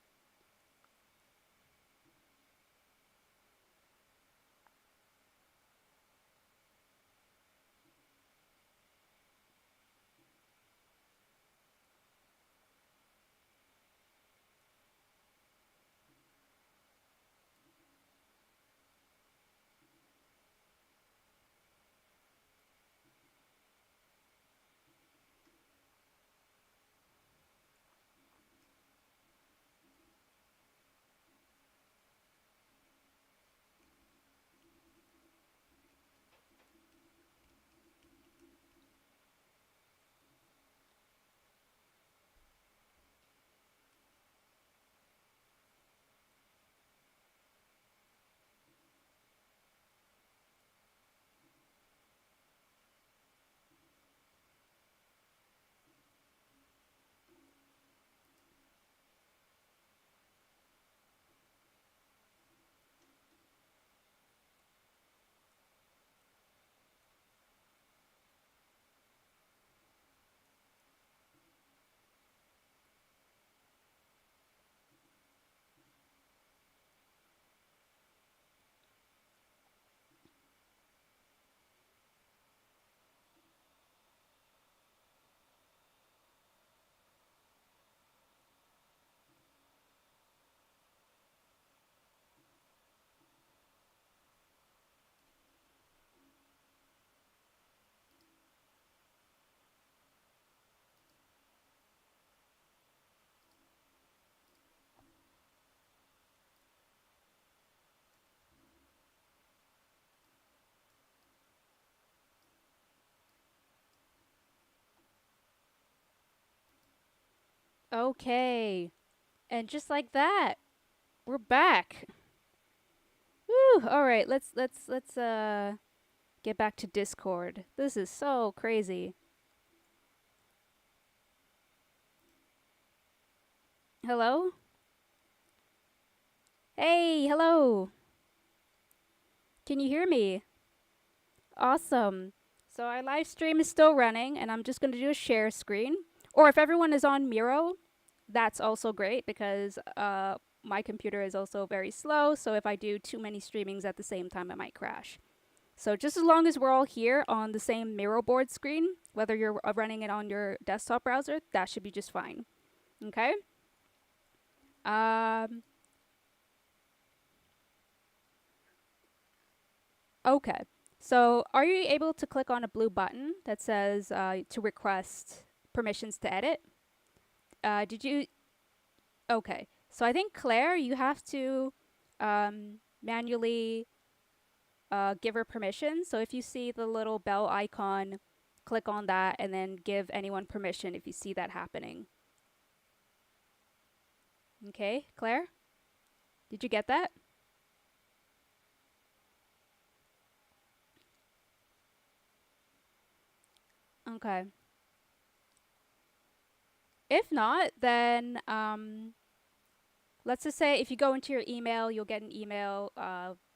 Okay. And just like that, we're back. Woo! All right, let's get back to Discord. This is so crazy. Hello? Hey, hello. Can you hear me? Awesome. So our live stream is still running, and I'm just going to do a share screen. Or if everyone is on Miro, that's also great because my computer is also very slow. So if I do too many streamings at the same time, it might crash. So just as long as we're all here on the same Miro board screen, whether you're running it on your desktop browser, that should be just fine. Okay? Um, okay. So are you able to click on a blue button that says to request permissions to edit? Did you? Okay. So I think Claire, you have to manually give her permission. So if you see the little bell icon, click on that and then give anyone permission if you see that happening. Okay, Claire? Did you get that? Okay. If not, then let's just say if you go into your email, you'll get an email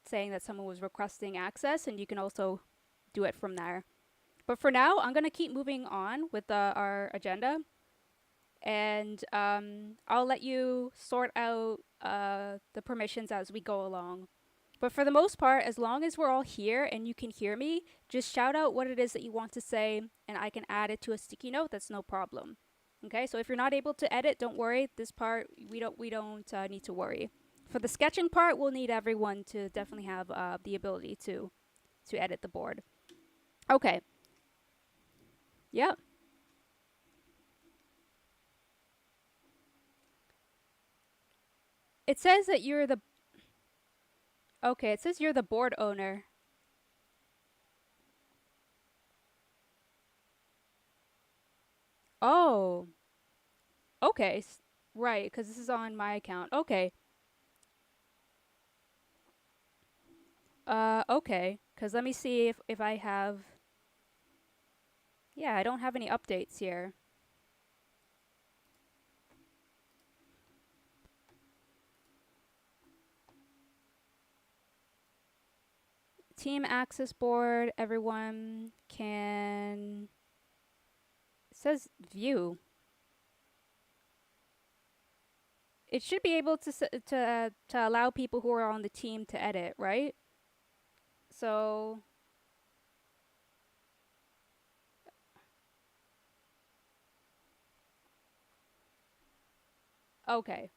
saying that someone was requesting access, and you can also do it from there. But for now, I'm going to keep moving on with our agenda, and I'll let you sort out the permissions as we go along. But for the most part, as long as we're all here and you can hear me, just shout out what it is that you want to say, and I can add it to a sticky note. That's no problem. Okay, so if you're not able to edit, don't worry. This part we don't need to worry. For the sketching part, we'll need everyone to definitely have the ability to edit the board. Okay. Yep. It says that you're the Okay, it says you're the board owner. Oh. Okay. Right, because this is on my account. Okay. Okay. Because let me see if I have. Yeah, I don't have any updates here. Team access board, everyone can. It says view. It should be able to allow people who are on the team to edit, right? So, okay.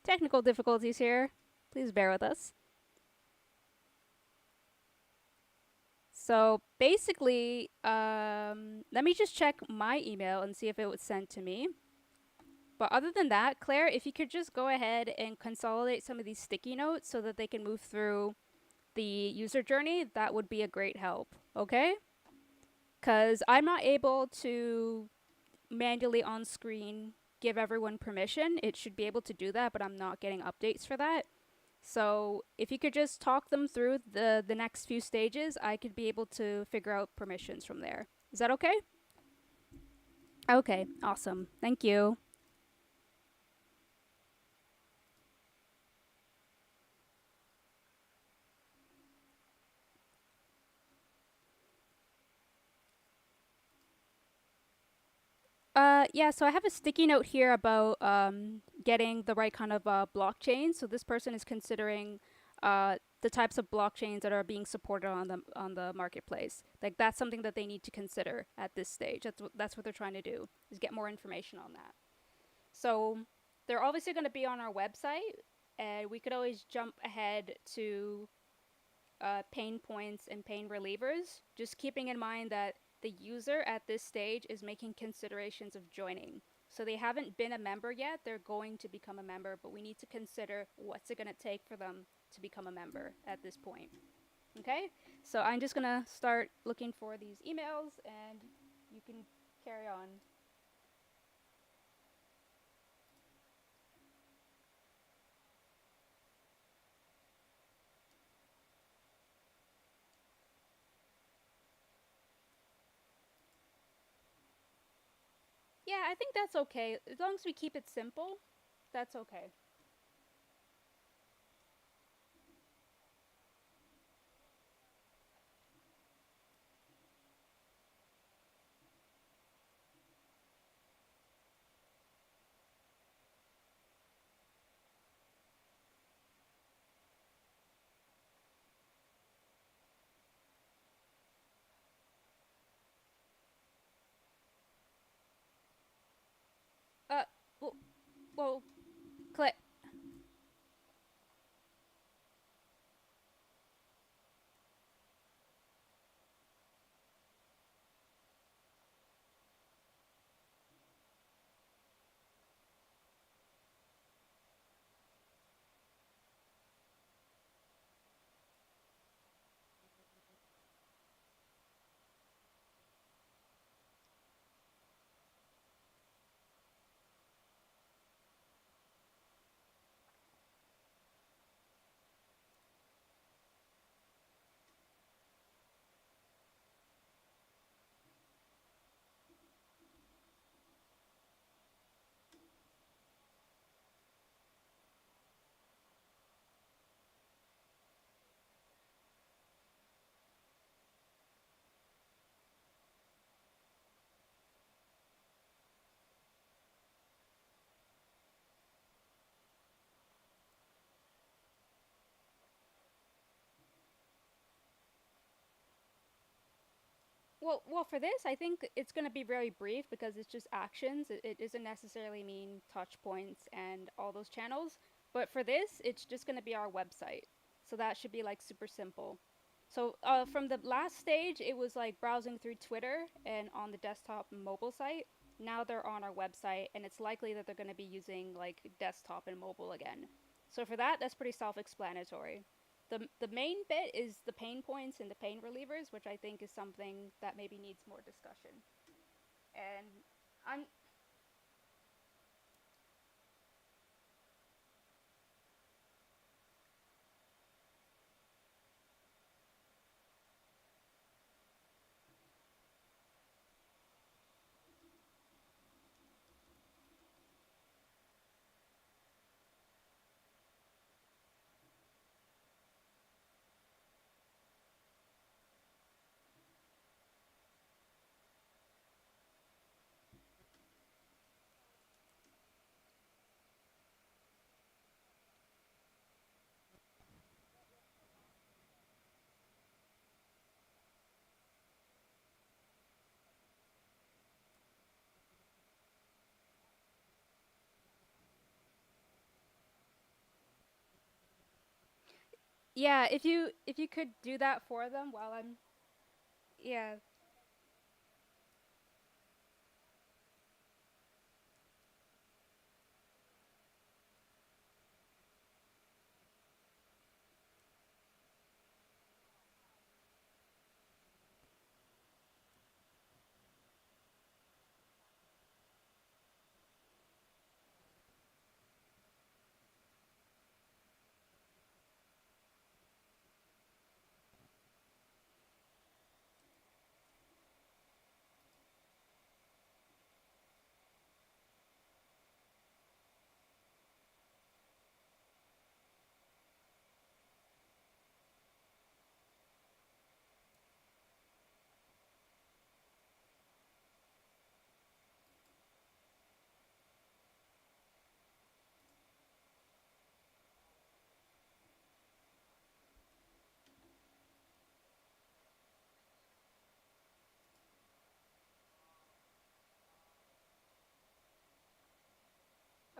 Technical difficulties here. Please bear with us. So basically, let me just check my email and see if it was sent to me. But other than that, Claire, if you could just go ahead and consolidate some of these sticky notes so that they can move through the user journey, that would be a great help, okay? Because I'm not able to manually on screen give everyone permission. It should be able to do that, but I'm not getting updates for that. So if you could just talk them through the next few stages, I could be able to figure out permissions from there. Is that okay? Okay, awesome. Thank you. Yeah, so I have a sticky note here about getting the right kind of blockchain. So this person is considering the types of blockchains that are being supported on the marketplace. Like that's something that they need to consider at this stage. That's what they're trying to do is get more information on that. So they're obviously going to be on our website, and we could always jump ahead to pain points and pain relievers, just keeping in mind that the user at this stage is making considerations of joining. So they haven't been a member yet, they're going to become a member, but we need to consider what's it going to take for them to become a member at this point. Okay? So I'm just going to start looking for these emails and you can carry on. I think that's okay. As long as we keep it simple, that's okay. Uh, well, well, click. Well, for this, I think it's going to be very brief because it's just actions. It doesn't necessarily mean touch points and all those channels. But for this, it's just going to be our website. So that should be like super simple. So from the last stage, it was like browsing through Twitter and on the desktop and mobile site. Now they're on our website, and it's likely that they're going to be using like desktop and mobile again. So for that, that's pretty self-explanatory. The main bit is the pain points and the pain relievers, which I think is something that maybe needs more discussion. And I'm yeah. If you could do that for them while I'm yeah.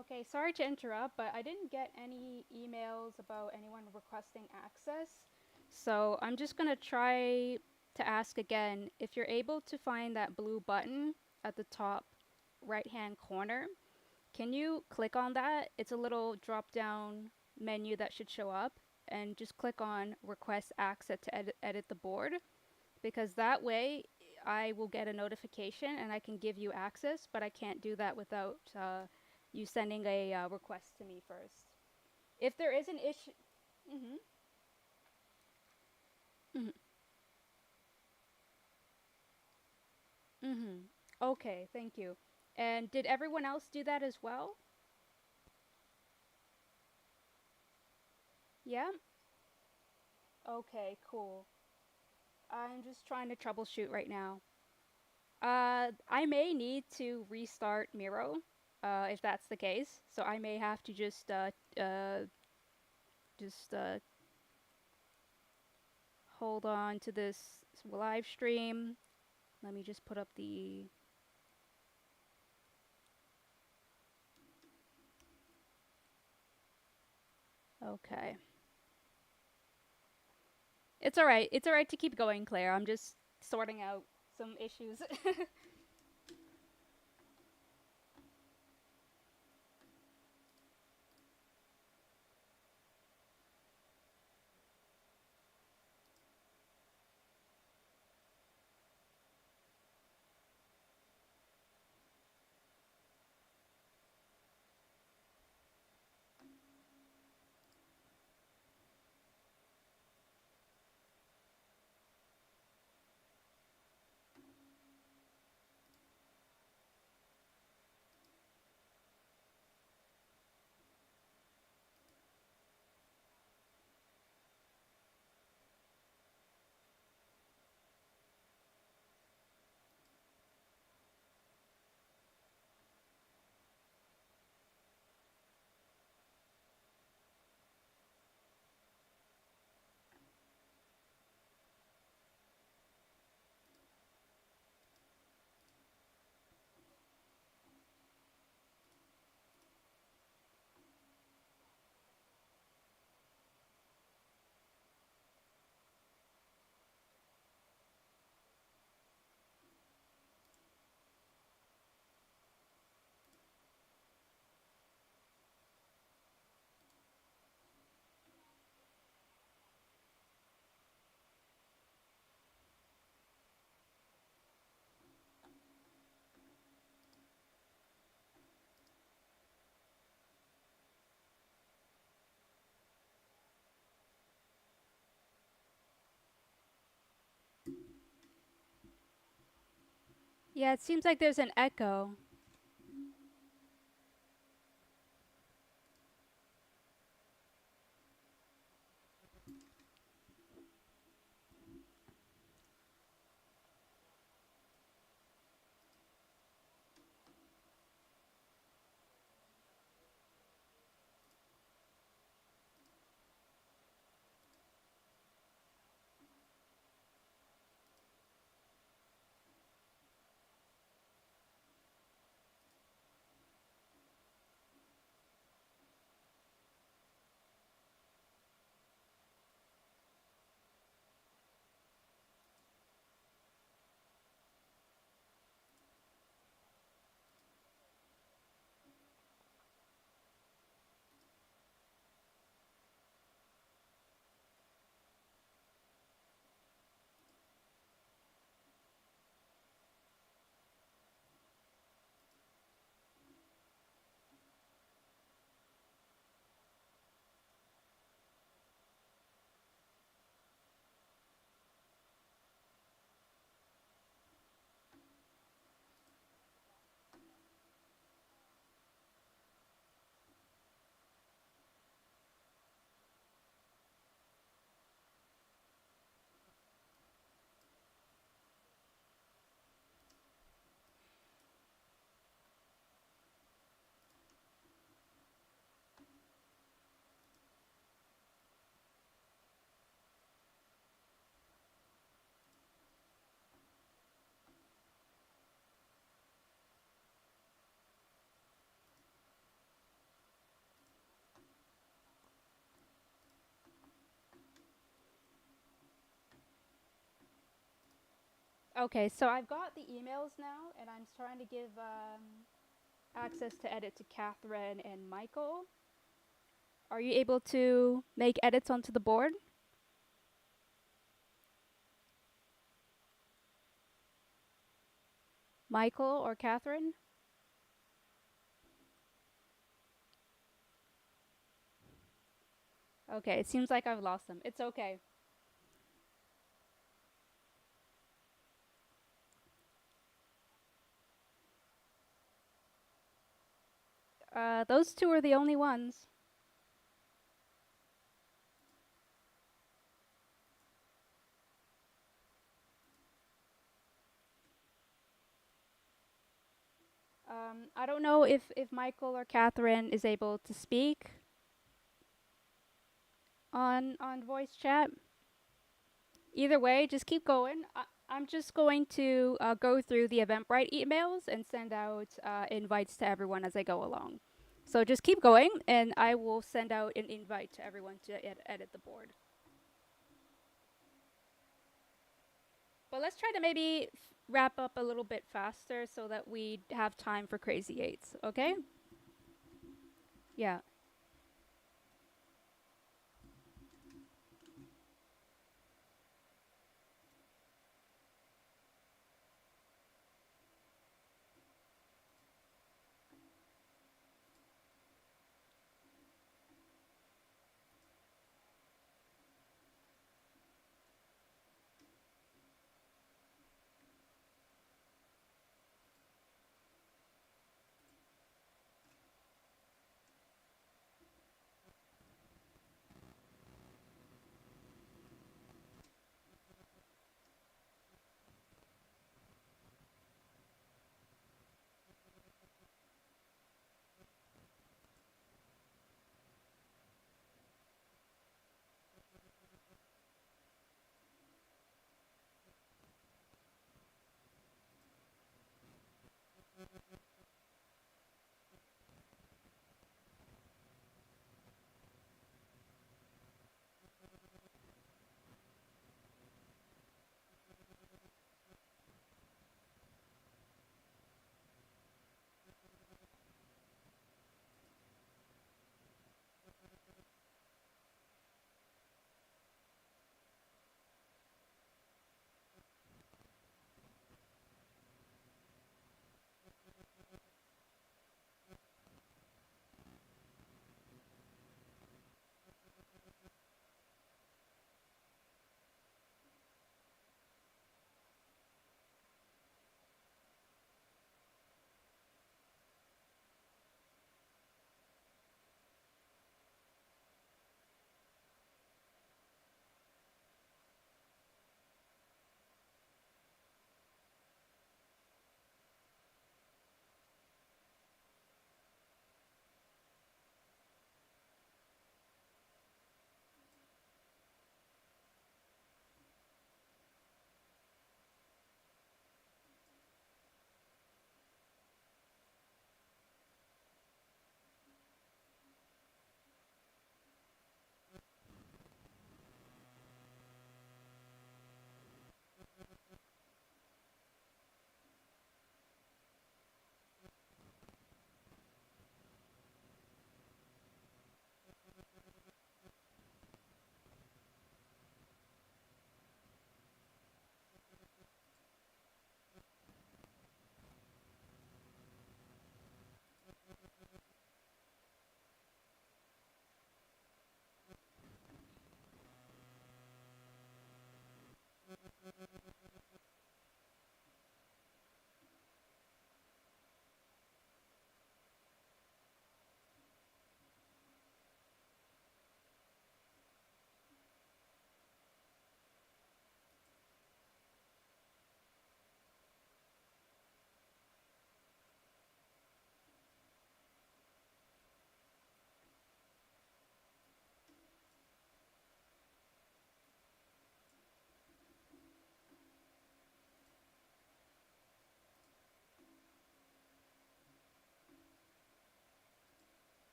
Okay, sorry to interrupt, but I didn't get any emails about anyone requesting access. So I'm just gonna try to ask again if you're able to find that blue button at the top right hand corner. Can you click on that? It's a little drop down menu that should show up, and just click on request access to edit the board, because that way I will get a notification and I can give you access, but I can't do that without you sending a request to me first. If there is an issue. Mm-hmm. Mm-hmm. Mm-hmm. Okay, thank you. And did everyone else do that as well? Yeah? Okay, cool. I'm just trying to troubleshoot right now. I may need to restart Miro, if that's the case. So I may have to just hold on to this live stream. Let me just put up the. Okay. It's alright. It's alright to keep going, Claire. I'm just sorting out some issues. Yeah, it seems like there's an echo. Okay, so I've got the emails now, and I'm trying to give access to edit to Catherine and Michael. Are you able to make edits onto the board? Michael or Catherine? Okay, it seems like I've lost them. It's okay. Those two are the only ones. I don't know if Michael or Catherine is able to speak on voice chat. Either way, just keep going. I'm just going to go through the Eventbrite emails and send out invites to everyone as I go along. So just keep going, and I will send out an invite to everyone to edit the board. But let's try to maybe wrap up a little bit faster so that we have time for Crazy Eights, okay? Yeah.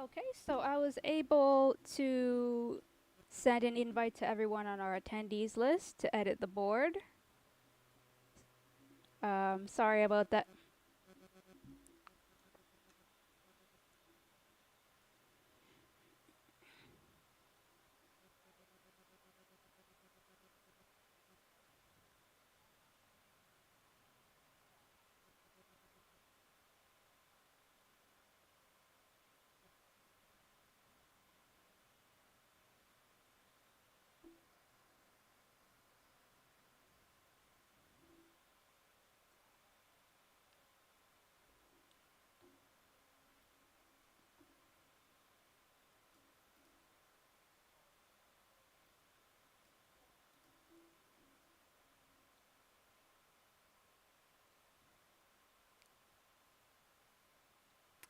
Okay, so I was able to send an invite to everyone on our attendees list to edit the board. Sorry about that.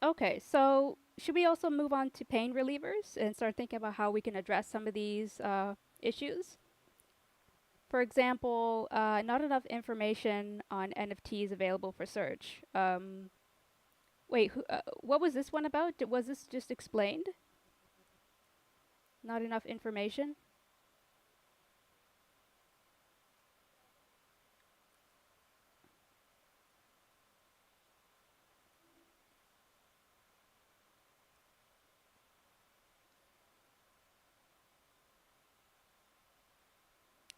Okay, so should we also move on to pain relievers and start thinking about how we can address some of these issues? For example, not enough information on NFTs available for search. Wait, what was this one about? Was this just explained? Not enough information?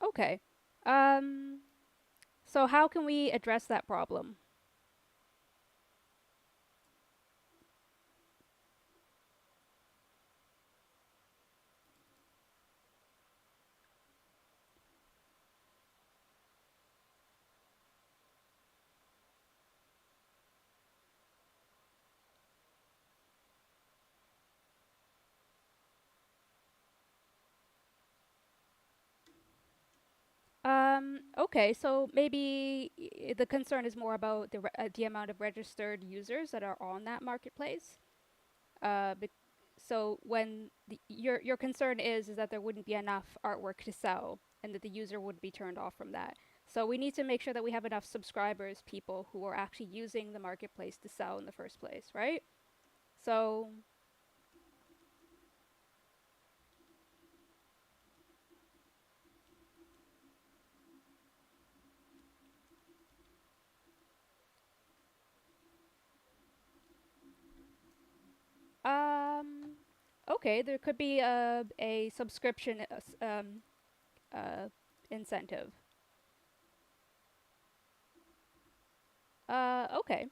Okay. Um, so how can we address that problem? Okay, so maybe the concern is more about the amount of registered users that are on that marketplace. Uh, bec- so when your concern is that there wouldn't be enough artwork to sell, and that the user would be turned off from that. So we need to make sure that we have enough subscribers, people who are actually using the marketplace to sell in the first place, right? So, um, okay, there could be a subscription uh, incentive. Okay.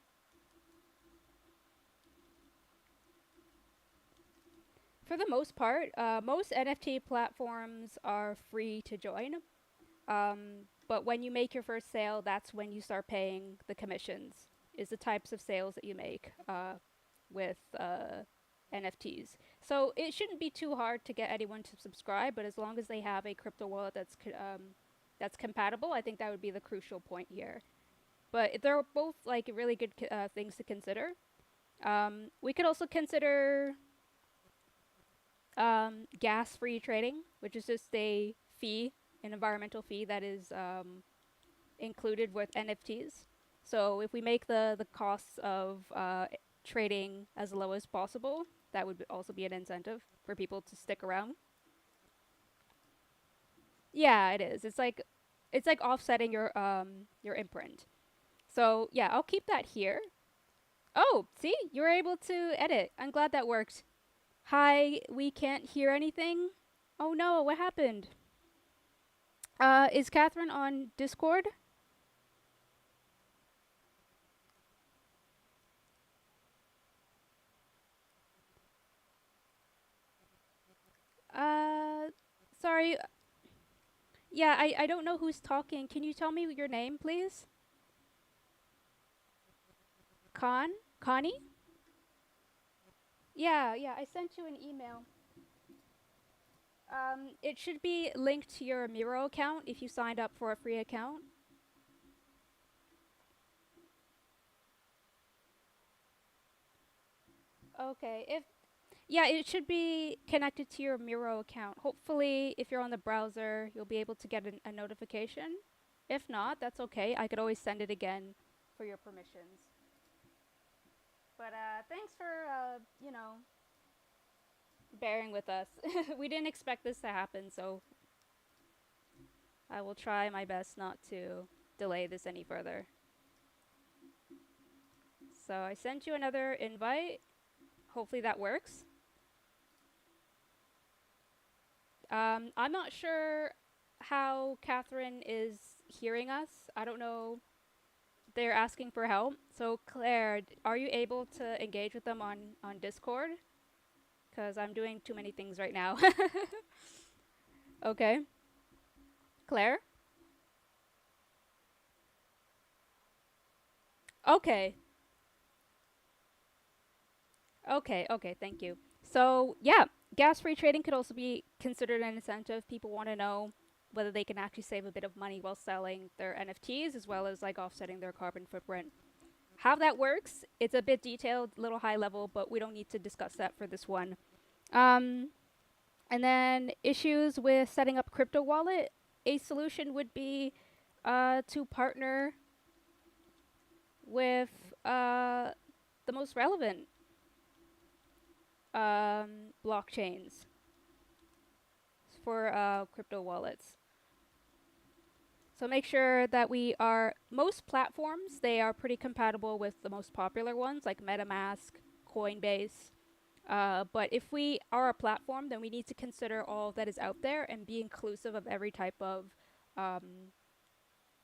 For the most part, most NFT platforms are free to join. But when you make your first sale, that's when you start paying the commissions, is the types of sales that you make with NFTs. So it shouldn't be too hard to get anyone to subscribe, but as long as they have a crypto wallet that's compatible, I think that would be the crucial point here. But they're both like really good things to consider. We could also consider gas-free trading, which is just a fee, an environmental fee that is included with NFTs. So if we make the costs of trading as low as possible, that would also be an incentive for people to stick around. Yeah, it is. It's like offsetting your imprint. So yeah, I'll keep that here. Oh, see, you were able to edit. I'm glad that worked. Hi, we can't hear anything. Oh no, what happened? Is Catherine on Discord? Uh, sorry. Yeah, I don't know who's talking. Can you tell me your name, please? Con? Connie? Yeah, yeah, I sent you an email. It should be linked to your Miro account if you signed up for a free account. Okay, if yeah, it should be connected to your Miro account. Hopefully, if you're on the browser, you'll be able to get a notification. If not, that's okay. I could always send it again for your permissions. But thanks for bearing with us. We didn't expect this to happen, so I will try my best not to delay this any further. So I sent you another invite. Hopefully that works. I'm not sure how Catherine is hearing us. I don't know. They're asking for help. So Claire, are you able to engage with them on Discord? Because I'm doing too many things right now. Okay. Claire? Okay. Okay, thank you. So, yeah, gas free trading could also be considered an incentive. People want to know whether they can actually save a bit of money while selling their NFTs as well as like offsetting their carbon footprint. How that works, it's a bit detailed, a little high level, but we don't need to discuss that for this one. Um, and then issues with setting up crypto wallet. A solution would be to partner with the most relevant blockchains for crypto wallets. So make sure that we are, most platforms, they are pretty compatible with the most popular ones like MetaMask, Coinbase. But if we are a platform, then we need to consider all that is out there and be inclusive of every type of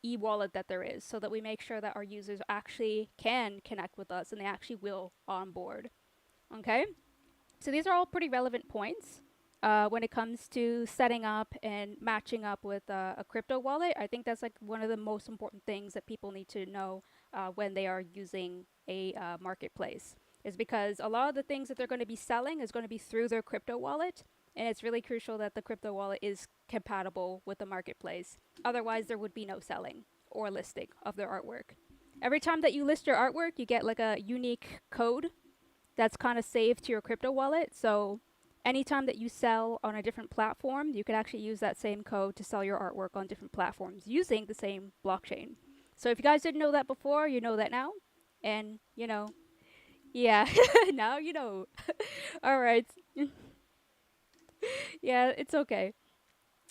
e-wallet that there is so that we make sure that our users actually can connect with us and they actually will onboard. Okay? So these are all pretty relevant points when it comes to setting up and matching up with a crypto wallet. I think that's like one of the most important things that people need to know when they are using a marketplace, is because a lot of the things that they're going to be selling is going to be through their crypto wallet, and it's really crucial that the crypto wallet is compatible with the marketplace. Otherwise, there would be no selling or listing of their artwork. Every time that you list your artwork, you get like a unique code that's kind of saved to your crypto wallet. So anytime that you sell on a different platform, you can actually use that same code to sell your artwork on different platforms using the same blockchain. So if you guys didn't know that before, you know that now. And, yeah, now you know. All right. Yeah, it's okay.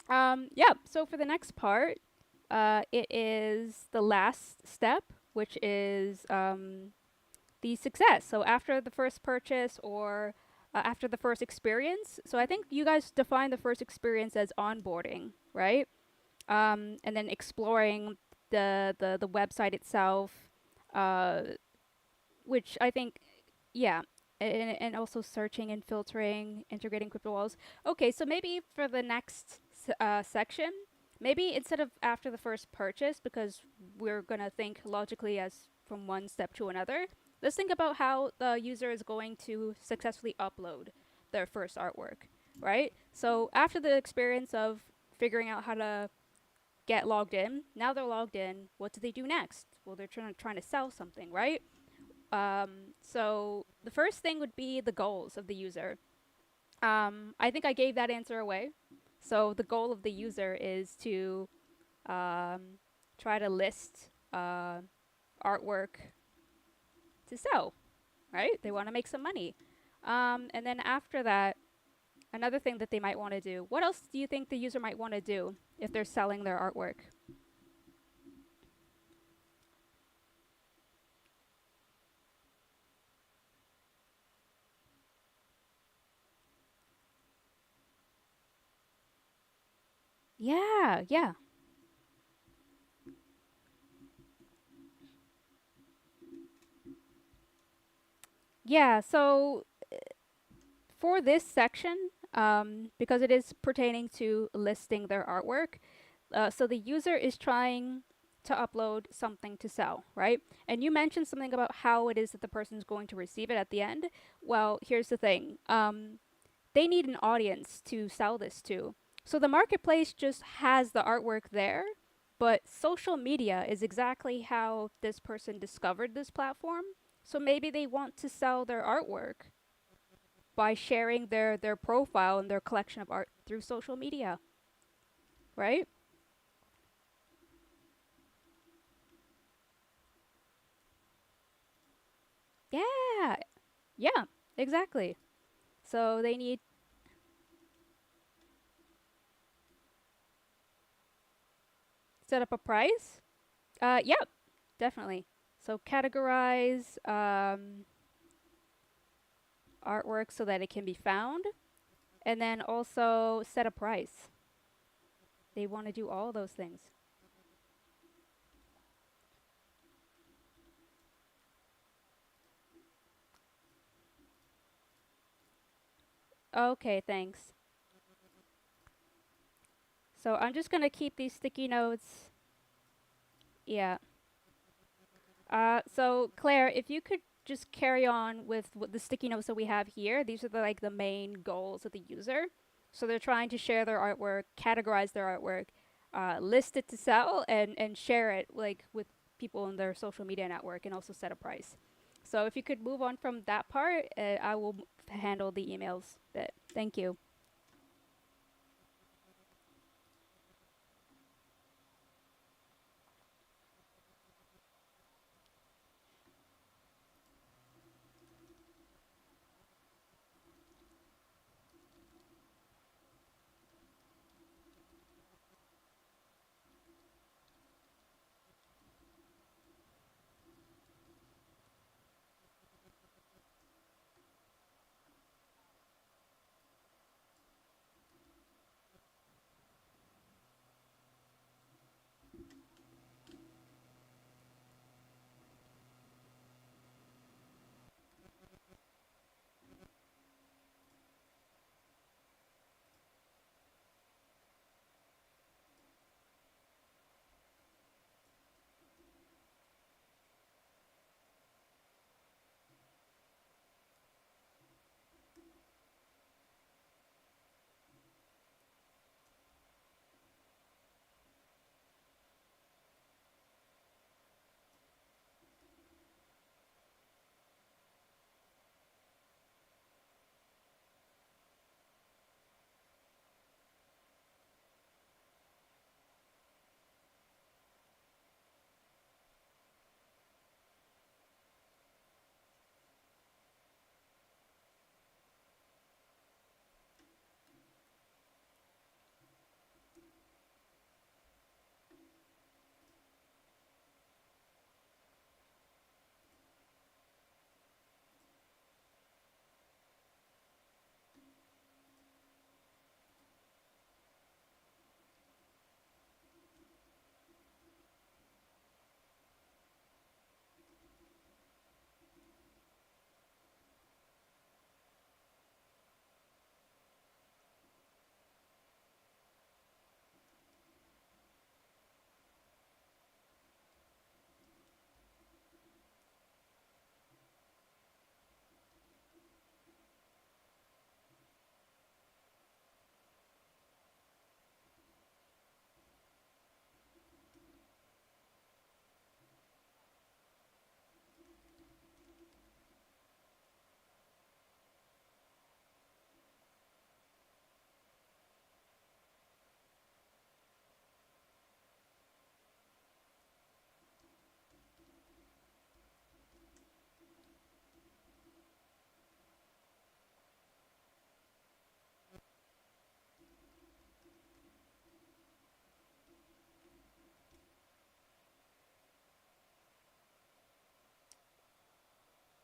Yeah, so for the next part, it is the last step, which is the success. So after the first purchase or after the first experience. So I think you guys define the first experience as onboarding, right? And then exploring the website itself, uh, which I think, yeah, and also searching and filtering, integrating crypto walls. Okay, so maybe for the next section, maybe instead of after the first purchase, because we're gonna think logically as from one step to another, let's think about how the user is going to successfully upload their first artwork, right? So after the experience of figuring out how to get logged in, now they're logged in, what do they do next? Well, they're trying to sell something, right? So the first thing would be the goals of the user. I think I gave that answer away. So the goal of the user is to try to list artwork to sell, right? They want to make some money. And then after that, another thing that they might want to do. What else do you think the user might want to do if they're selling their artwork? Yeah, yeah. Yeah, so for this section, because it is pertaining to listing their artwork, so the user is trying to upload something to sell, right? And you mentioned something about how it is that the person is going to receive it at the end. Well, here's the thing. They need an audience to sell this to. So the marketplace just has the artwork there, but social media is exactly how this person discovered this platform. So maybe they want to sell their artwork by sharing their profile and their collection of art through social media, right? Yeah, yeah, exactly. So they need Set up a price? Yep, definitely. So categorize artwork so that it can be found, and then also set a price. They want to do all those things. Okay, thanks. So I'm just gonna keep these sticky notes. Yeah. So Claire, if you could just carry on with the sticky notes that we have here. These are the main goals of the user. So they're trying to share their artwork, categorize their artwork, list it to sell, and share it like with people in their social media network, and also set a price. So if you could move on from that part, I will handle the emails bit. Thank you.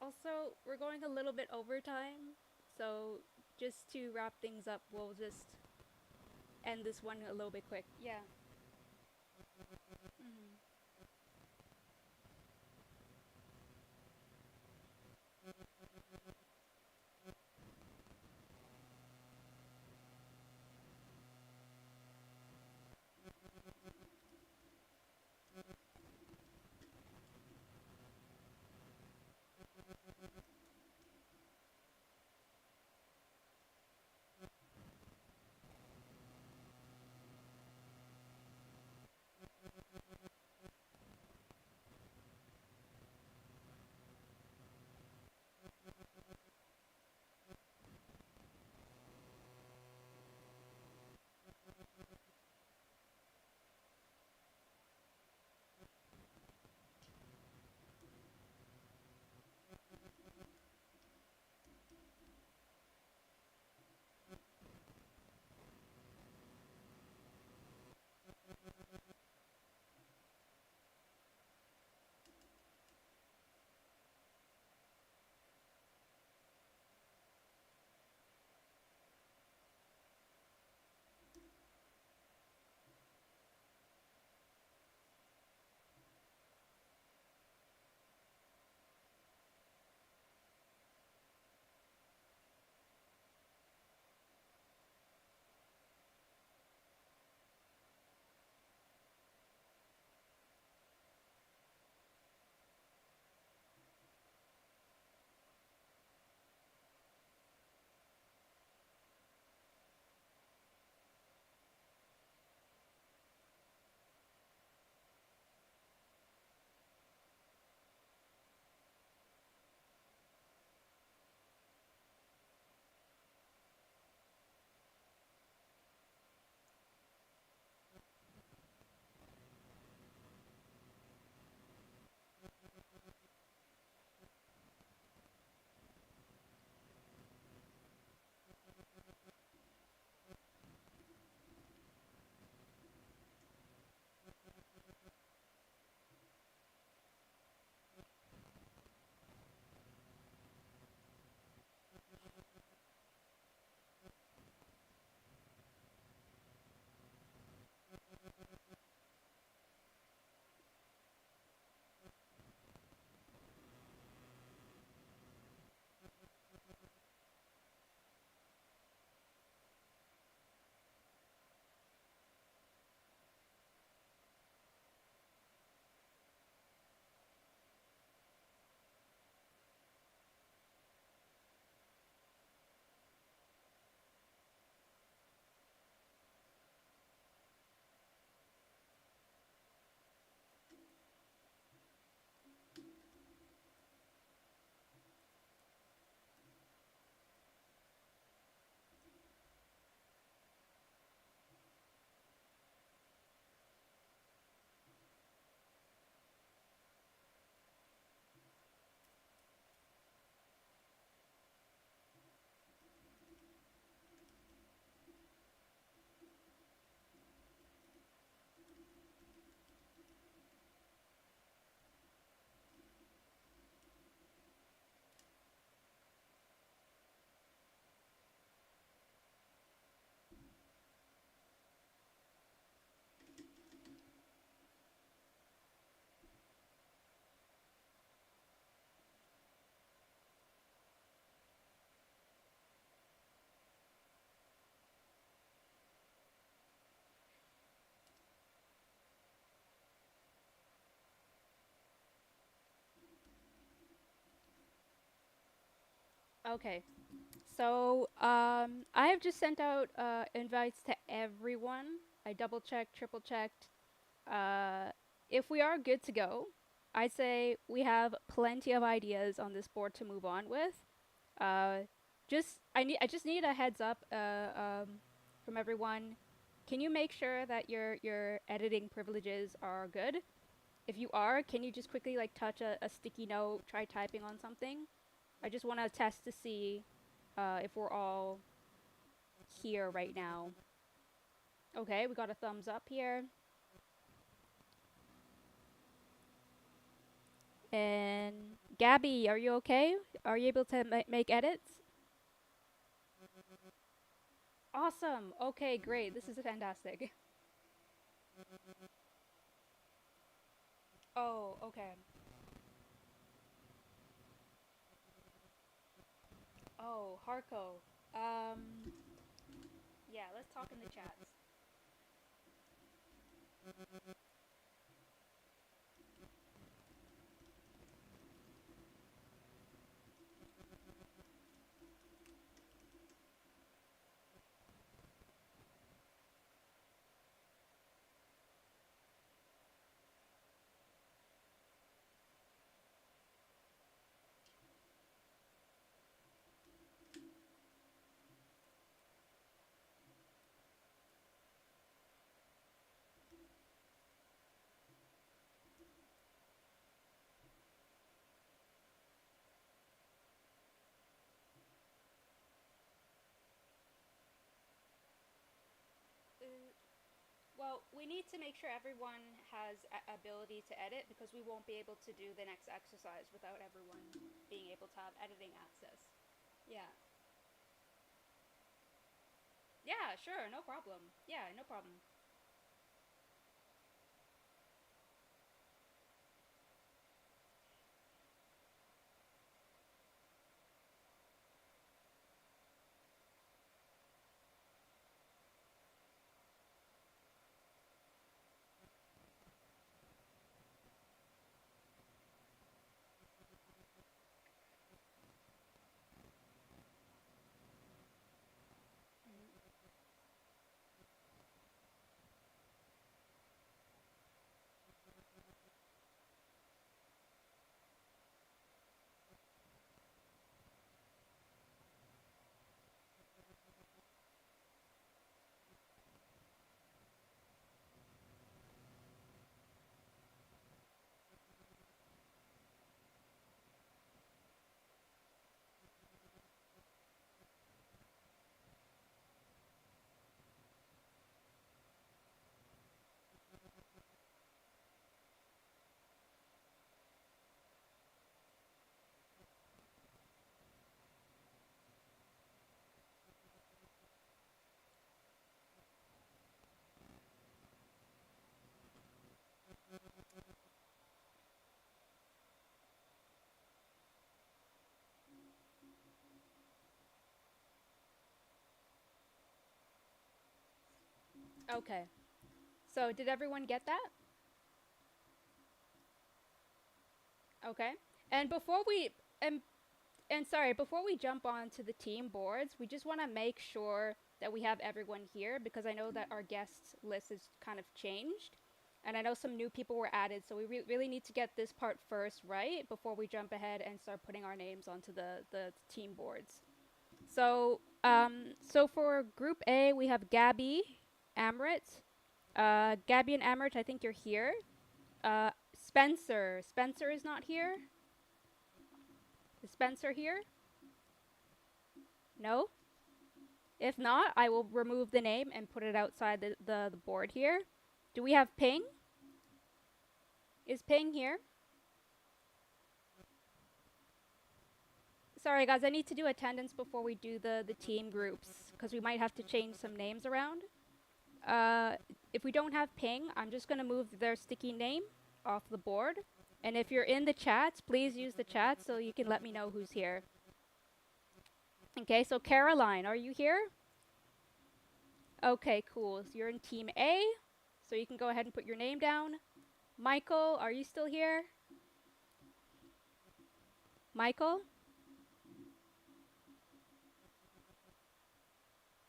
Also, we're going a little bit over time, so just to wrap things up, we'll just end this one a little bit quick. Yeah. Mhm. Okay. So, I have just sent out invites to everyone. I double checked, triple checked. Uh, if we are good to go, I'd say we have plenty of ideas on this board to move on with. Uh, I just need a heads up from everyone. Can you make sure that your editing privileges are good? If you are, can you just quickly like touch a sticky note, try typing on something? I just want to test to see if we're all here right now. Okay, we got a thumbs up here. And Gabby, are you okay? Are you able to make edits? Awesome. Okay, great. This is fantastic. Oh, okay. Oh, Harko. Um, yeah, let's talk in the chats. Uh, well, we need to make sure everyone has ability to edit because we won't be able to do the next exercise without everyone being able to have editing access. Yeah. Yeah, sure, no problem. Yeah, no problem. Mhm. Okay. So, did everyone get that? Okay. And before we and sorry, before we jump on to the team boards, we just want to make sure that we have everyone here because I know that our guest list has kind of changed. And I know some new people were added, so we really need to get this part first right before we jump ahead and start putting our names onto the team boards. So for Group A, we have Gabby, Amrit. Gabby and Amrit, I think you're here. Spencer. Spencer is not here. Is Spencer here? No? If not, I will remove the name and put it outside the board here. Do we have Ping? Is Ping here? Sorry, guys, I need to do attendance before we do the team groups because we might have to change some names around. Uh, if we don't have Ping, I'm just going to move their sticky name off the board. And if you're in the chats, please use the chat so you can let me know who's here. Okay, so Caroline, are you here? Okay, cool. So you're in Team A, so you can go ahead and put your name down. Michael, are you still here? Michael?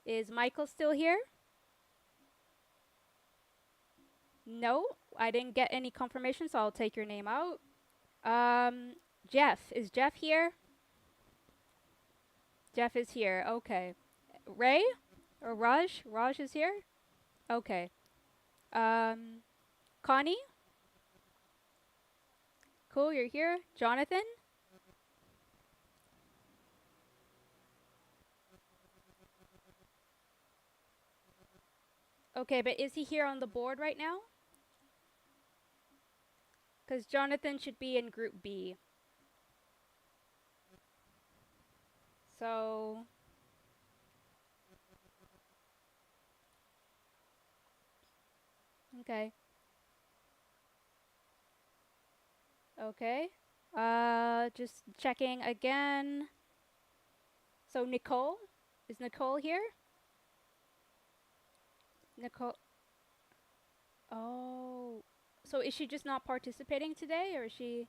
Is Michael still here? No, I didn't get any confirmation, so I'll take your name out. Jeff. Is Jeff here? Jeff is here. Okay. Ray? Or Raj? Raj is here? Okay. Um, Connie? Cool, you're here. Jonathan? Okay, but is he here on the board right now? Because Jonathan should be in group B. So, okay. Okay. Just checking again. So, Nicole? Is Nicole here? Nicole. Oh. So, is she just not participating today, or is she.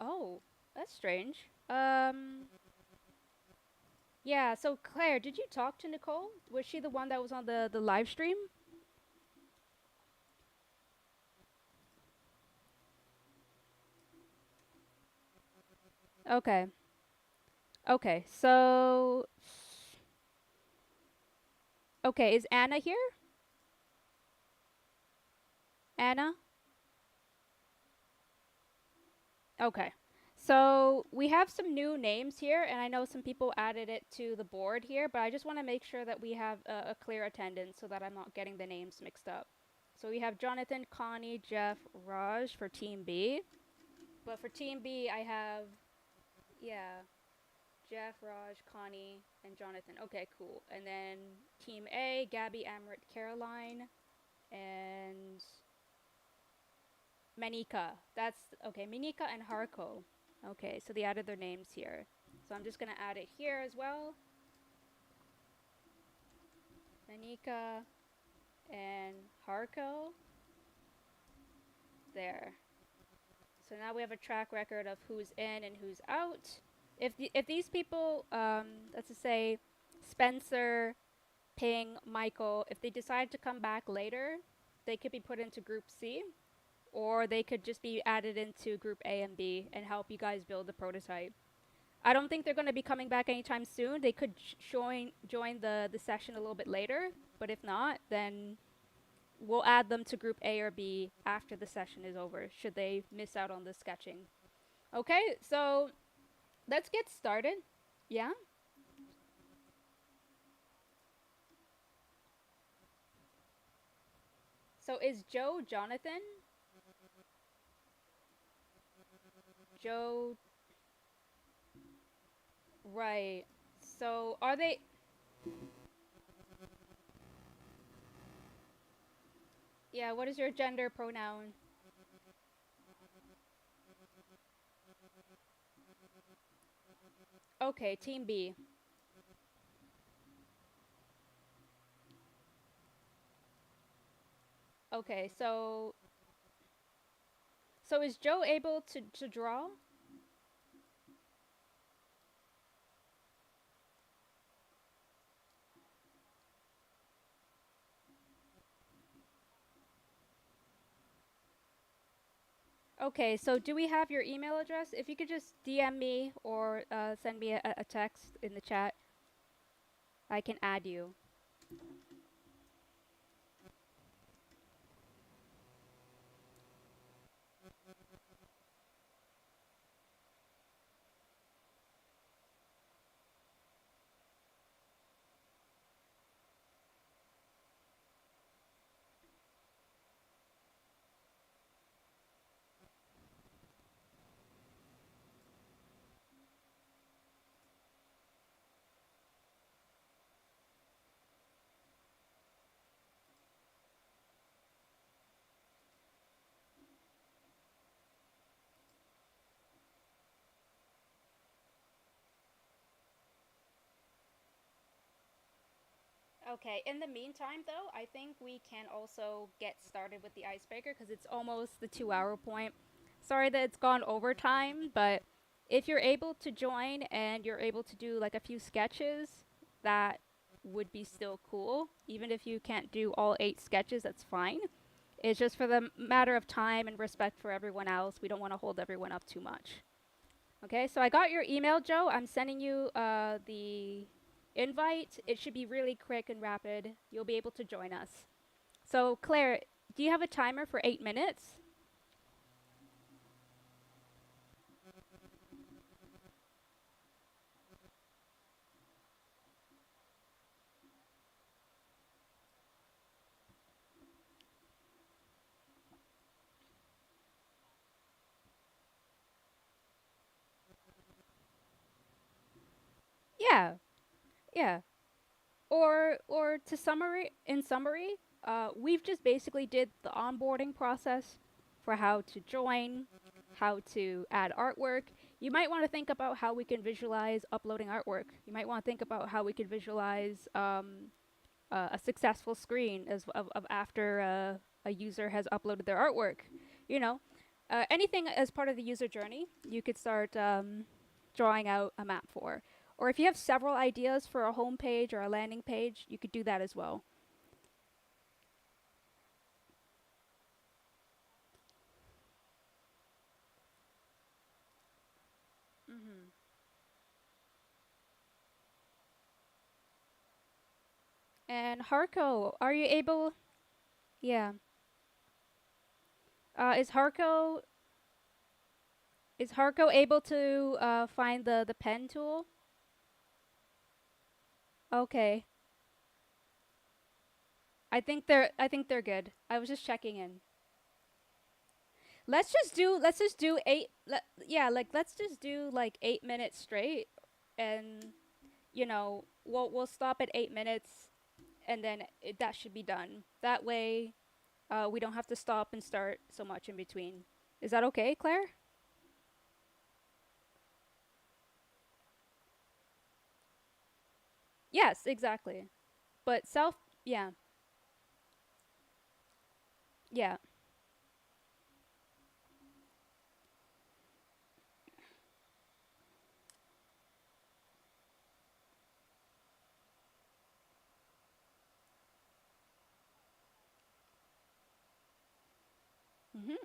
Oh, that's strange. Yeah, so Claire, did you talk to Nicole? Was she the one that was on the live stream? Okay. Okay, so. Okay, is Anna here? Anna? Okay. So we have some new names here, and I know some people added it to the board here, but I just want to make sure that we have a clear attendance so that I'm not getting the names mixed up. So we have Jonathan, Connie, Jeff, Raj for Team B. But for Team B, I have, yeah, Jeff, Raj, Connie, and Jonathan. Okay, cool. And then Team A, Gabby, Amrit, Caroline, and Manika. That's okay. Manika and Harko. Okay, so they added their names here. So I'm just gonna add it here as well. Manika and Harko. There. So now we have a track record of who's in and who's out. If these people, let's just say, Spencer, Ping, Michael, if they decide to come back later, they could be put into Group C, or they could just be added into Group A and B and help you guys build the prototype. I don't think they're going to be coming back anytime soon. They could join the session a little bit later, but if not, then we'll add them to Group A or B after the session is over, should they miss out on the sketching. Okay, so let's get started. Yeah? So is Joe Jonathan? Joe. Right. So are they. Yeah, what is your gender pronoun? Okay, Team B. Okay, so. So is Joe able to draw? Okay, so do we have your email address? If you could just DM me or send me a text in the chat, I can add you. Okay, in the meantime, though, I think we can also get started with the icebreaker because it's almost the 2 hour point. Sorry that it's gone over time, but If you're able to join and you're able to do like a few sketches, that would be still cool. Even if you can't do all 8 sketches, that's fine. It's just for the matter of time and respect for everyone else. We don't want to hold everyone up too much. Okay, so I got your email, Joe. I'm sending you the invite. It should be really quick and rapid. You'll be able to join us. So, Claire, do you have a timer for 8 minutes? Yeah, yeah. Or to summary in summary, we've just basically did the onboarding process for how to join, how to add artwork. You might want to think about how we can visualize uploading artwork. You might want to think about how we could visualize a successful screen of after a user has uploaded their artwork. You know, anything as part of the user journey, you could start drawing out a map for. Or if you have several ideas for a home page or a landing page, you could do that as well. Mm-hmm. And Harko, are you able? Yeah. Is Harko able to find the pen tool? Okay. I think they're good. I was just checking in. Let's just do yeah, like let's just do like 8 minutes straight, and we'll stop at 8 minutes, and then that should be done. That way, we don't have to stop and start so much in between. Is that okay, Claire? Yes, exactly. But yeah, yeah. Mhm.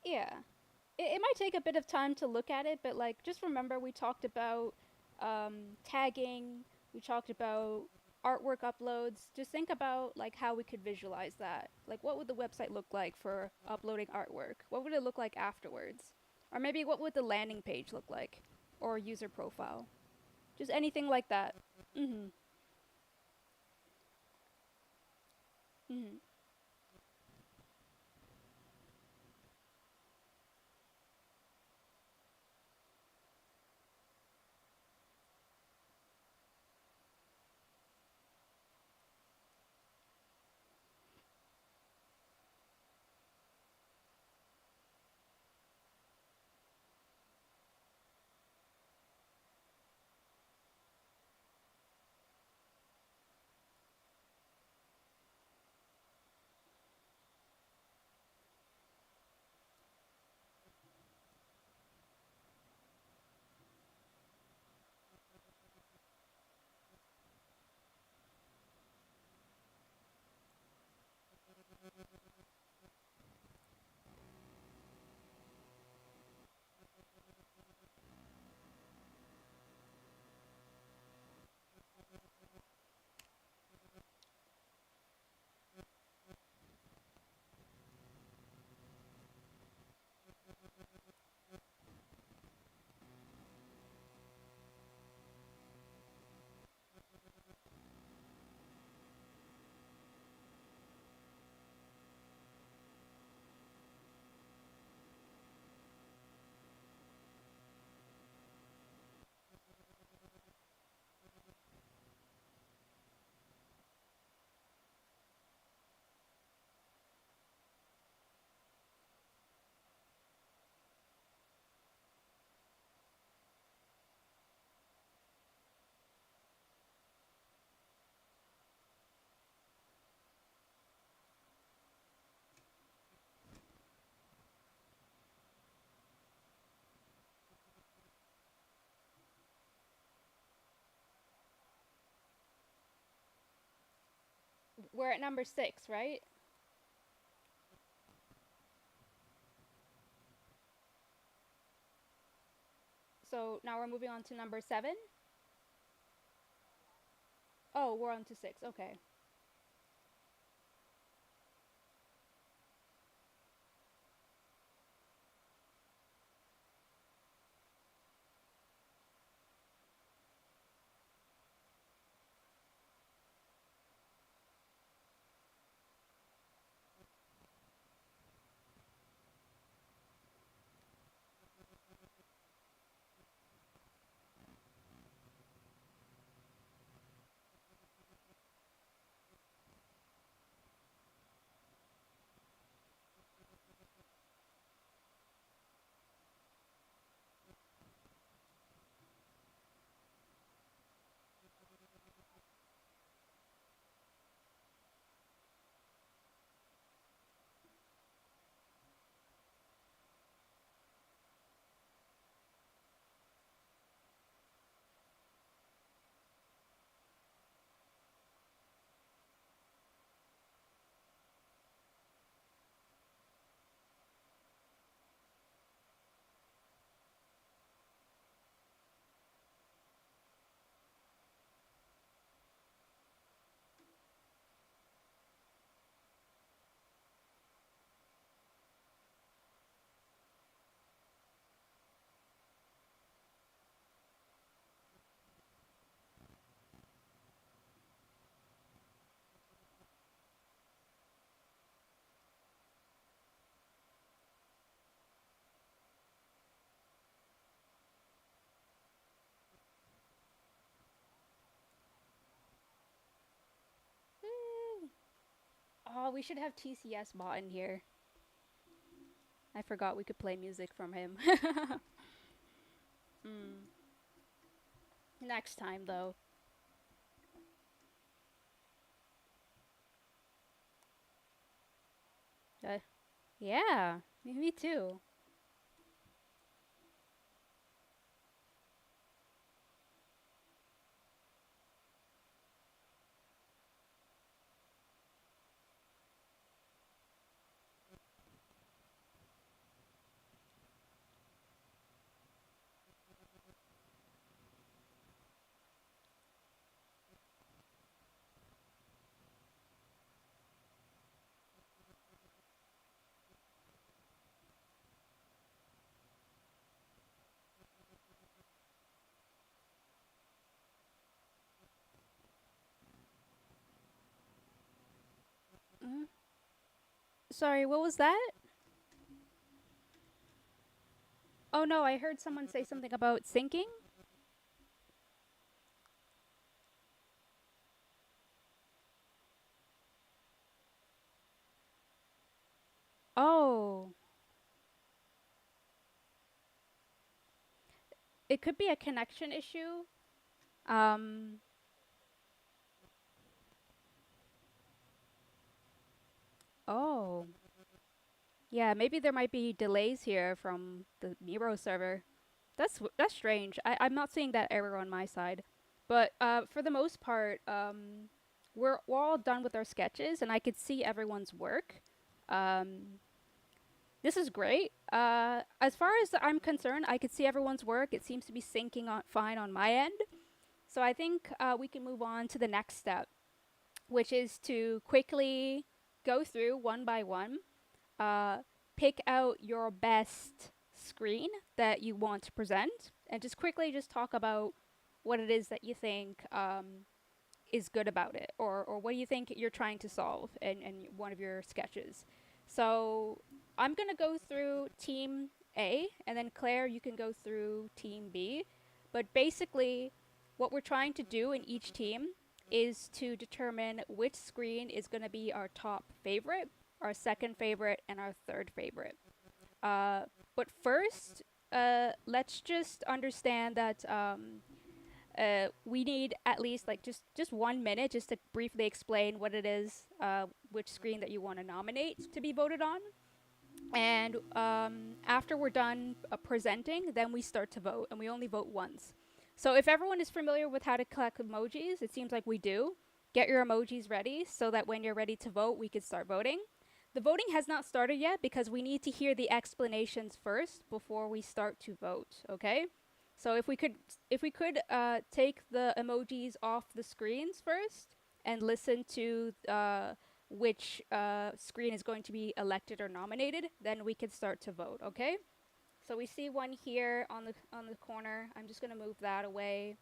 Yeah. It might take a bit of time to look at it, but like just remember we talked about tagging, we talked about artwork uploads. Just think about like how we could visualize that. Like what would the website look like for uploading artwork? What would it look like afterwards? Or maybe what would the landing page look like? Or user profile? Just anything like that. Mhm. Mhm. we're at number 6, right? So now we're moving on to number 7. Oh, we're on to 6. Okay. Woo. Oh, we should have TCS bot in here. I forgot we could play music from him. Next time, though. Uh, yeah, me too. Mm. Sorry, what was that? Oh no, I heard someone say something about syncing. Oh, it could be a connection issue. Um, oh. Yeah, maybe there might be delays here from the Miro server. That's strange. I'm not seeing that error on my side. But for the most part, we're all done with our sketches, and I could see everyone's work. Um, this is great. As far as I'm concerned, I could see everyone's work. It seems to be syncing on fine on my end. So I think we can move on to the next step, which is to quickly go through one by one, uh, pick out your best screen that you want to present, and just quickly just talk about what it is that you think is good about it, or what do you think you're trying to solve in one of your sketches. So I'm going to go through team A, and then Claire, you can go through team B. But basically, what we're trying to do in each team is to determine which screen is going to be our top favorite, our second favorite, and our third favorite. Uh, but first, let's just understand that we need at least like just 1 minute just to briefly explain what it is, which screen that you want to nominate to be voted on. And after we're done presenting, then we start to vote, and we only vote once. So if everyone is familiar with how to collect emojis, it seems like we do. get your emojis ready so that when you're ready to vote, we can start voting. The voting has not started yet because we need to hear the explanations first before we start to vote, okay? So if we could take the emojis off the screens first and listen to which screen is going to be elected or nominated, then we can start to vote, okay? So we see one here on the corner. I'm just going to move that away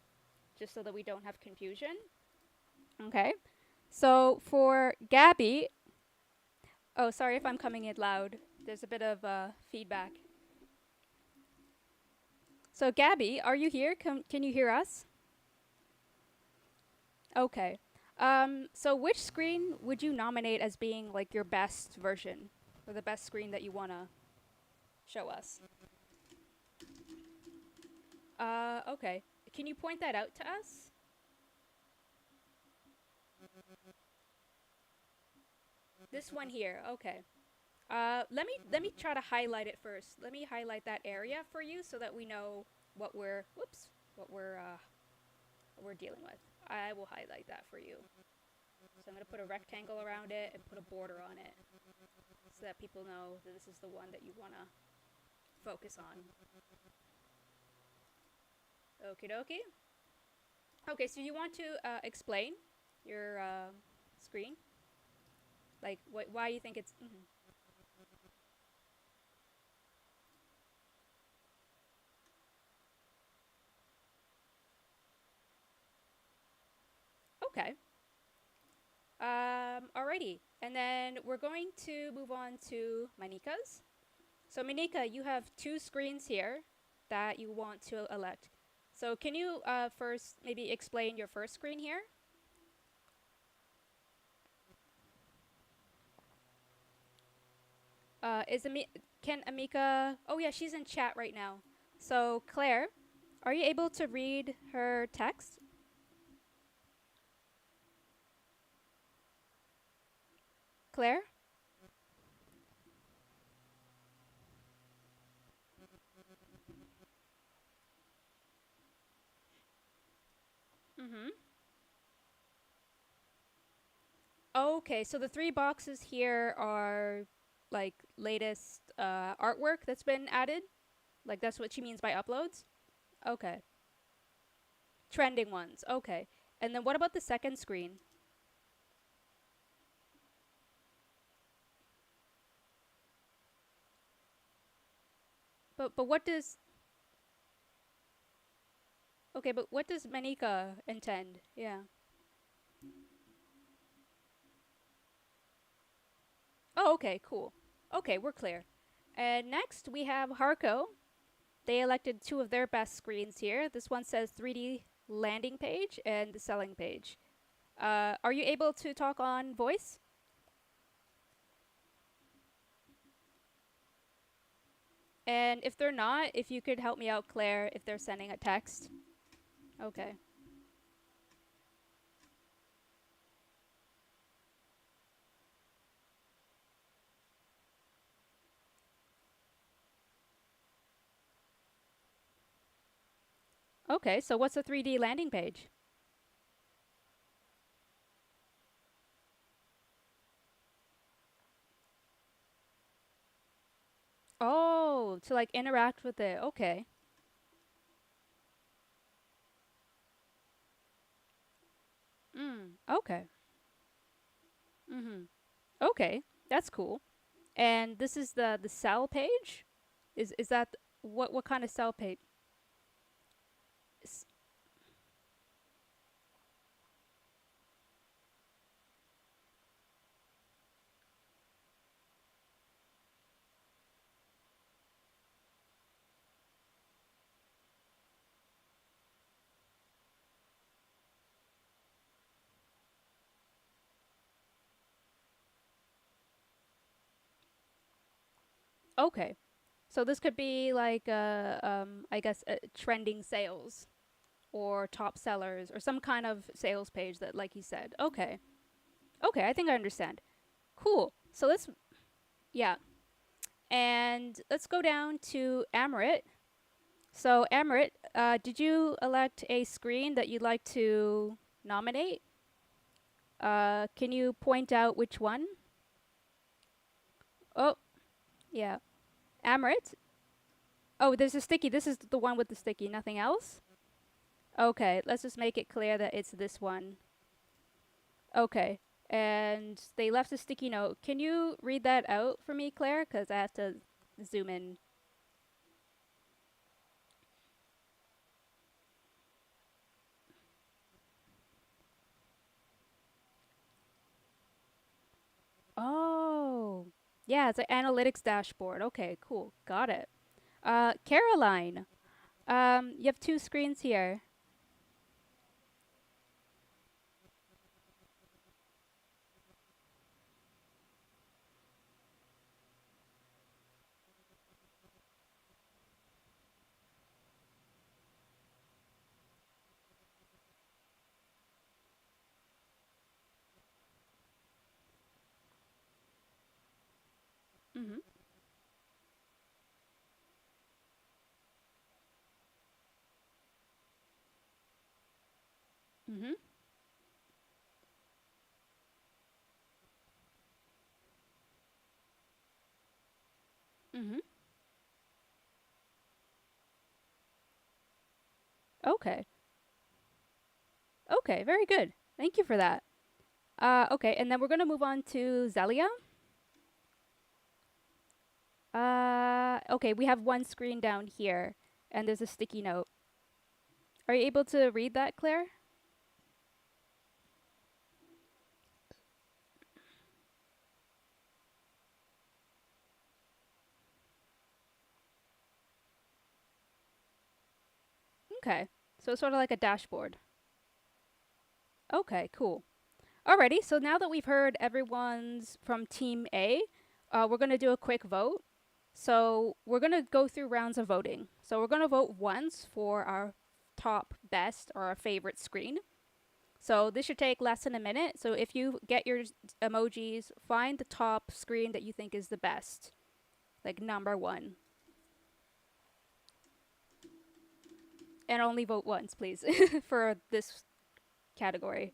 just so that we don't have confusion. Okay. So for Gabby, oh, sorry if I'm coming in loud. There's a bit of feedback. So Gabby, are you here? Can you hear us? Okay. So which screen would you nominate as being like your best version or the best screen that you want to show us? Okay. Can you point that out to us? This one here. Okay. Let me try to highlight it first. Let me highlight that area for you so that we know what we're what we're dealing with. I will highlight that for you. So I'm gonna put a rectangle around it and put a border on it so that people know that this is the one that you wanna focus on. Okie dokie. Okay, so you want to explain your screen, like why you think it's. Okay. Alrighty. And then we're going to move on to Manika's. So Manika, you have two screens here that you want to elect. So can you first maybe explain your first screen here? Can Amika? Oh yeah, she's in chat right now. So Claire, are you able to read her text? Claire? Mm-hmm. Okay, so the three boxes here are like latest artwork that's been added? Like that's what she means by uploads? Okay. Trending ones. Okay. And then what about the second screen? But what does Okay, but what does Manika intend? Yeah. Oh, okay, cool. Okay, we're clear. And next we have Harco. They elected two of their best screens here. This one says 3D landing page and the selling page. Are you able to talk on voice? And if they're not, if you could help me out, Claire, if they're sending a text. Okay. Okay, so what's a 3D landing page? Oh, to like interact with it. Okay. Okay. Okay. That's cool. And this is the sell page? Is that what kind of sell page? Okay. So this could be like I guess trending sales or top sellers or some kind of sales page that like you said. Okay. Okay, I think I understand. Cool. So let's yeah. And let's go down to Amarit. So Amarit, did you elect a screen that you'd like to nominate? Can you point out which one? Oh, yeah. Amrit? Oh, there's a sticky. This is the one with the sticky. Nothing else? Okay, let's just make it clear that it's this one. Okay. And they left a sticky note. Can you read that out for me, Claire? Because I have to zoom in. Oh, yeah, it's an analytics dashboard. Okay, cool. Got it. Caroline, you have two screens here. Mm-hmm. Mm-hmm. Mm-hmm. Okay. Okay, very good. Thank you for that. Okay, and then we're gonna move on to Zelia. Okay, we have one screen down here, and there's a sticky note. Are you able to read that, Claire? Okay, so it's sort of like a dashboard. Okay, cool. Alrighty, so now that we've heard everyone's from Team A, we're gonna do a quick vote. So we're gonna go through rounds of voting. So we're gonna vote once for our top best or our favorite screen. So this should take less than a minute. So if you get your emojis, find the top screen that you think is the best, like number one, and only vote once, please, for this category.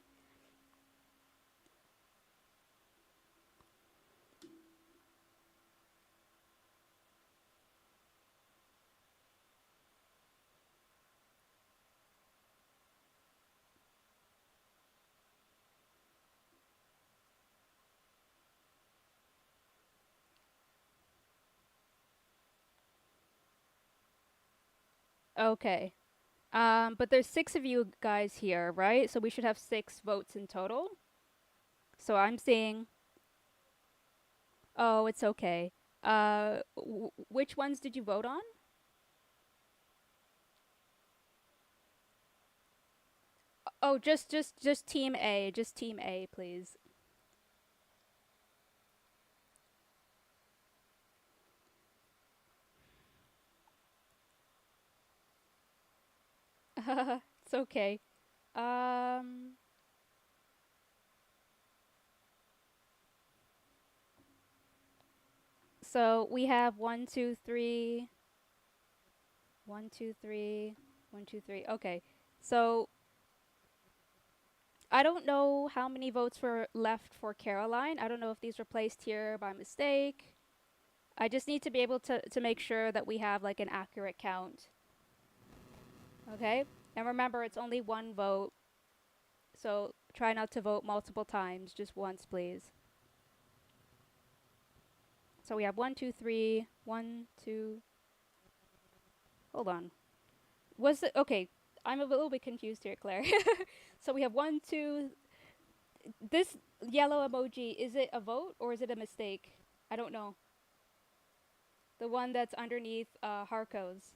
Okay. But there's six of you guys here, right? So we should have six votes in total. So I'm seeing. Oh, it's okay. Which ones did you vote on? Oh, just Team A. Just Team A, please. It's okay. Um. So we have one, two, three, one, two, three, one, two, three. Okay. So I don't know how many votes were left for Caroline. I don't know if these were placed here by mistake. I just need to be able to make sure that we have like an accurate count. Okay? And remember, it's only one vote. So try not to vote multiple times, just once, please. So we have one, two, three, one, two. Hold on. Was it okay? I'm a little bit confused here, Claire. So we have one, two. This yellow emoji, is it a vote or is it a mistake? I don't know. The one that's underneath Harco's.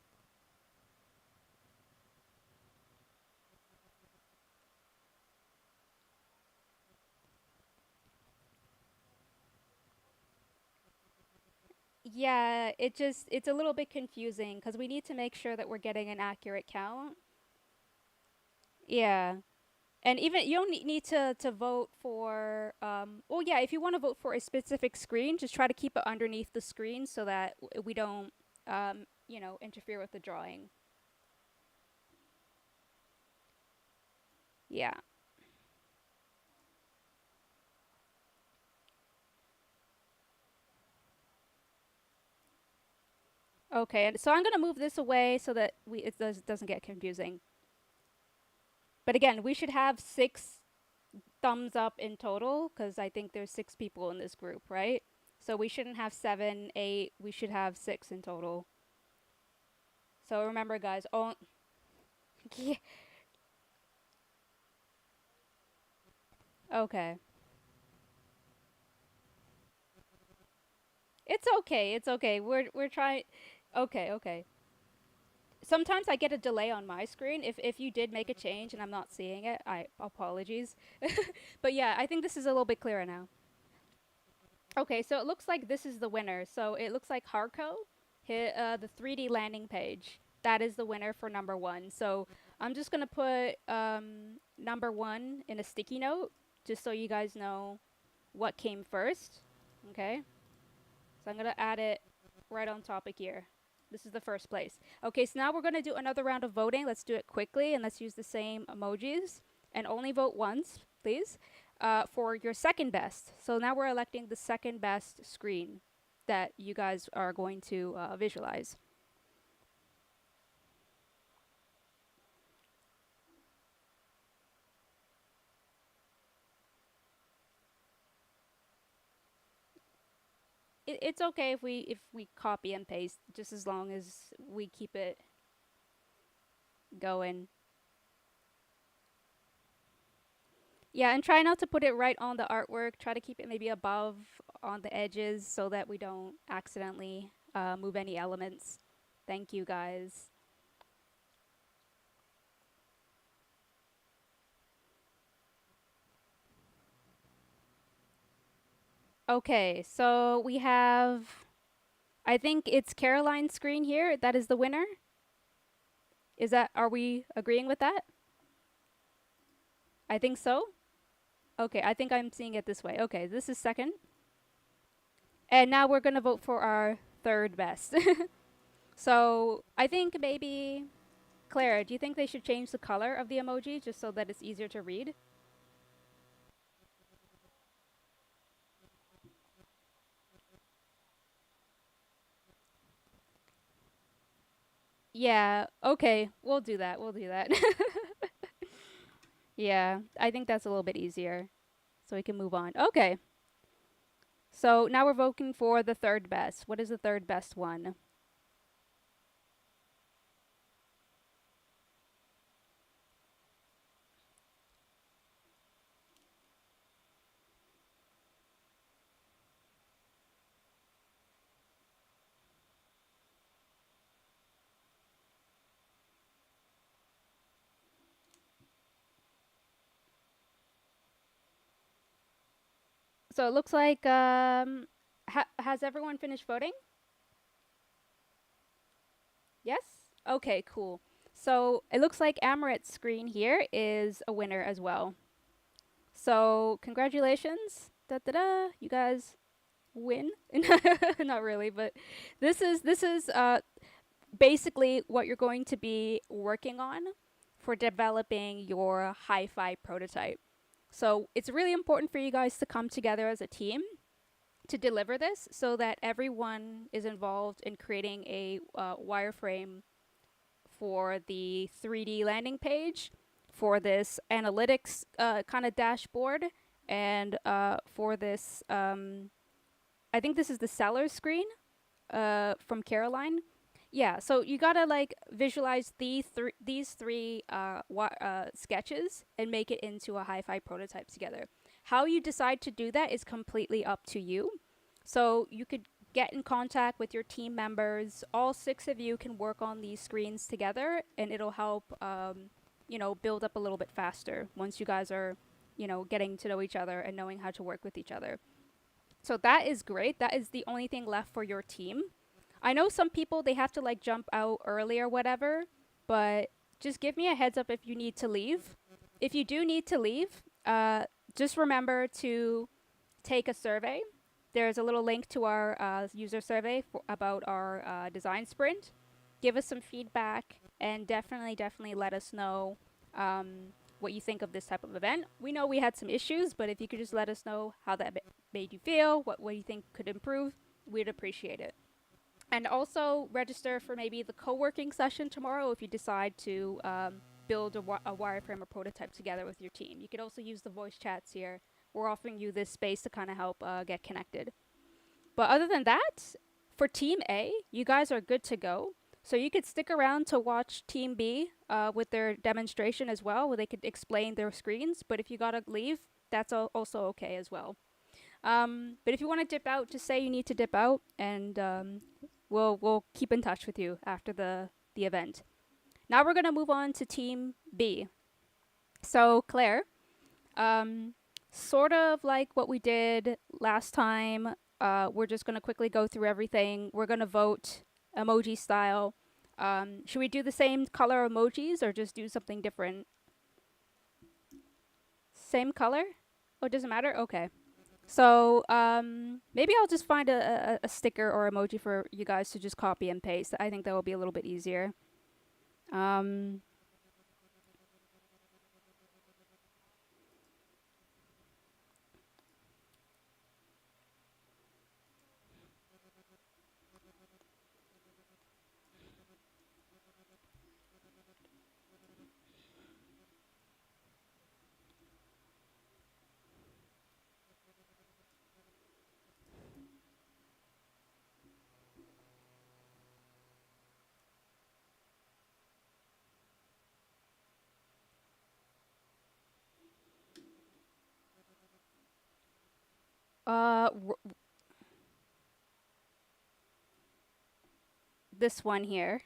Yeah, it's a little bit confusing because we need to make sure that we're getting an accurate count. Yeah. And even you don't need to vote for well yeah, if you want to vote for a specific screen, just try to keep it underneath the screen so that we don't interfere with the drawing. Yeah. Okay, and so I'm gonna move this away so that doesn't get confusing. But again, we should have 6 thumbs up in total because I think there's 6 people in this group, right? So we shouldn't have 7, 8. We should have 6 in total. So remember, guys. Oh, yeah. Okay. It's okay. It's okay. We're trying. Okay. Okay. Sometimes I get a delay on my screen. If you did make a change and I'm not seeing it, I apologies. But yeah, I think this is a little bit clearer now. Okay, so it looks like this is the winner. So it looks like Harco hit the 3D landing page. That is the winner for number 1. So I'm just gonna put number 1 in a sticky note, just so you guys know what came first. Okay, so I'm gonna add it right on top of here. This is the first place. Okay, so now we're gonna do another round of voting. Let's do it quickly and let's use the same emojis and only vote once, please. For your second best. So now we're electing the second best screen that you guys are going to visualize. It's okay if we copy and paste, just as long as we keep it going. Yeah, and try not to put it right on the artwork. Try to keep it maybe above on the edges so that we don't accidentally move any elements. Thank you, guys. Okay, so we have, I think it's Caroline's screen here. That is the winner. Are we agreeing with that? I think so. Okay, I think I'm seeing it this way. Okay, this is second. And now we're gonna vote for our third best. So I think maybe, Clara, do you think they should change the color of the emoji just so that it's easier to read? Yeah, okay, we'll do that. We'll do that. Yeah, I think that's a little bit easier. So we can move on. Okay. So now we're voting for the third best. What is the third best one? So it looks like has everyone finished voting? Yes? Okay, cool. So it looks like Amaret's screen here is a winner as well. So congratulations. Da da da. You guys win. Not really, but this is basically what you're going to be working on for developing your hi-fi prototype. So it's really important for you guys to come together as a team to deliver this so that everyone is involved in creating a wireframe for the 3D landing page, for this analytics kind of dashboard, and for this, I think this is the seller screen from Caroline. Yeah, so you gotta like visualize these three sketches and make it into a hi-fi prototype together. How you decide to do that is completely up to you. So you could get in contact with your team members. All 6 of you can work on these screens together, and it'll help, build up a little bit faster once you guys are, getting to know each other and knowing how to work with each other. So that is great. That is the only thing left for your team. I know some people, they have to like jump out early or whatever, but just give me a heads up if you need to leave. If you do need to leave, just remember to take a survey. There's a little link to our user survey about our design sprint. Give us some feedback and definitely let us know what you think of this type of event. We know we had some issues, but if you could just let us know how that made you feel, what you think could improve, we'd appreciate it. And also register for maybe the co-working session tomorrow if you decide to build a wireframe or prototype together with your team. You could also use the voice chats here. We're offering you this space to kind of help get connected. But other than that, for Team A, you guys are good to go. So you could stick around to watch Team B with their demonstration as well, where they could explain their screens. But if you gotta leave, that's also okay as well. But if you want to dip out, just say you need to dip out, and we'll keep in touch with you after the event. Now we're gonna move on to Team B. So Claire, um, sort of like what we did last time. We're just gonna quickly go through everything. We're gonna vote emoji style. Should we do the same color emojis or just do something different? Same color? Oh, it doesn't matter? Okay. So maybe I'll just find a sticker or emoji for you guys to just copy and paste. I think that will be a little bit easier. Um, uh, this one here.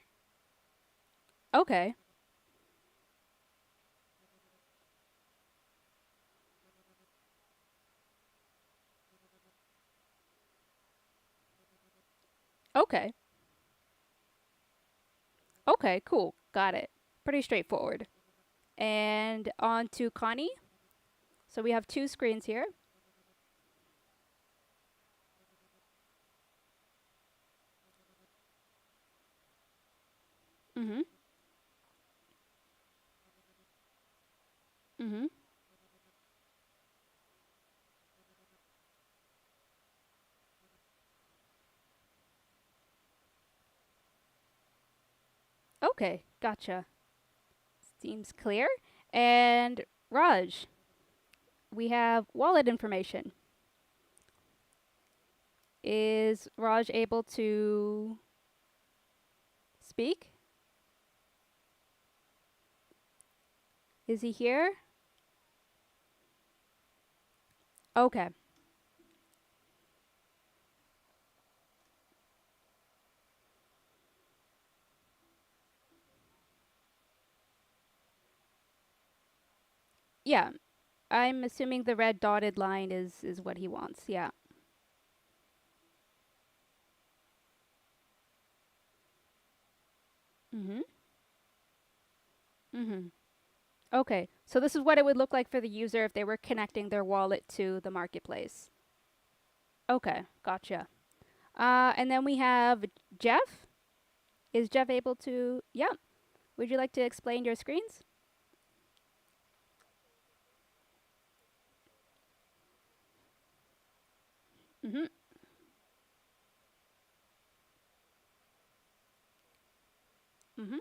Okay. Okay. Okay, cool. Got it. Pretty straightforward. And on to Connie. So we have two screens here. Mm-hmm. Mm-hmm. Okay, gotcha. Seems clear. And Raj, we have wallet information. Is Raj able to speak? Is he here? Okay. Yeah, I'm assuming the red dotted line is what he wants. Yeah. Mhm. Mhm. Okay. So this is what it would look like for the user if they were connecting their wallet to the marketplace. Okay, gotcha. And then we have Jeff. Is Jeff able to? Yeah. Would you like to explain your screens? Mhm. Mhm.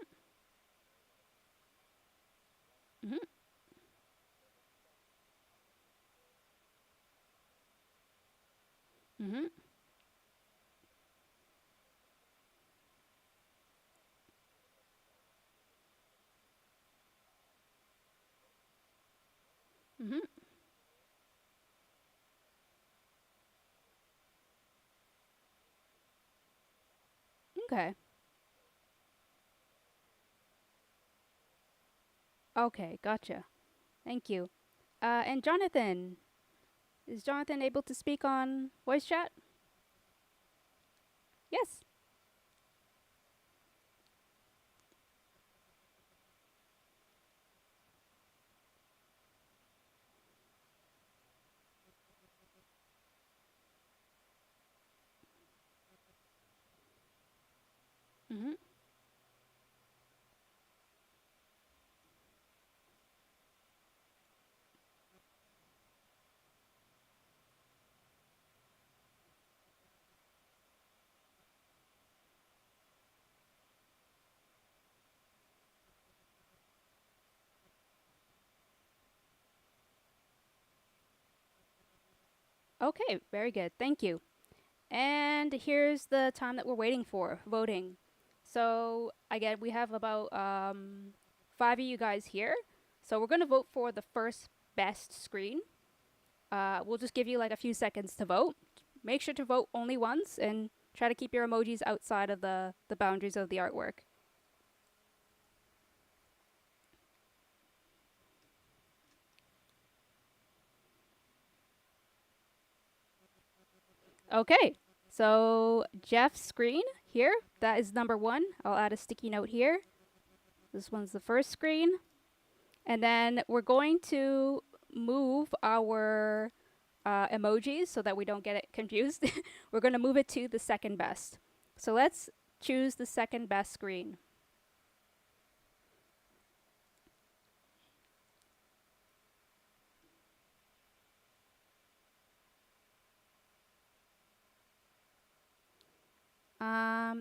Mhm. Mhm. Mhm. Okay. Okay, gotcha. Thank you. And Jonathan, is Jonathan able to speak on voice chat? Yes. Mhm. Okay, very good. Thank you. And here's the time that we're waiting for voting. So again, we have about 5 of you guys here. So we're gonna vote for the first best screen. We'll just give you like a few seconds to vote. Make sure to vote only once and try to keep your emojis outside of the boundaries of the artwork. Okay, so Jeff's screen here, that is number 1. I'll add a sticky note here. This one's the first screen. And then we're going to move our emojis so that we don't get it confused. We're going to move it to the second best. So let's choose the second best screen.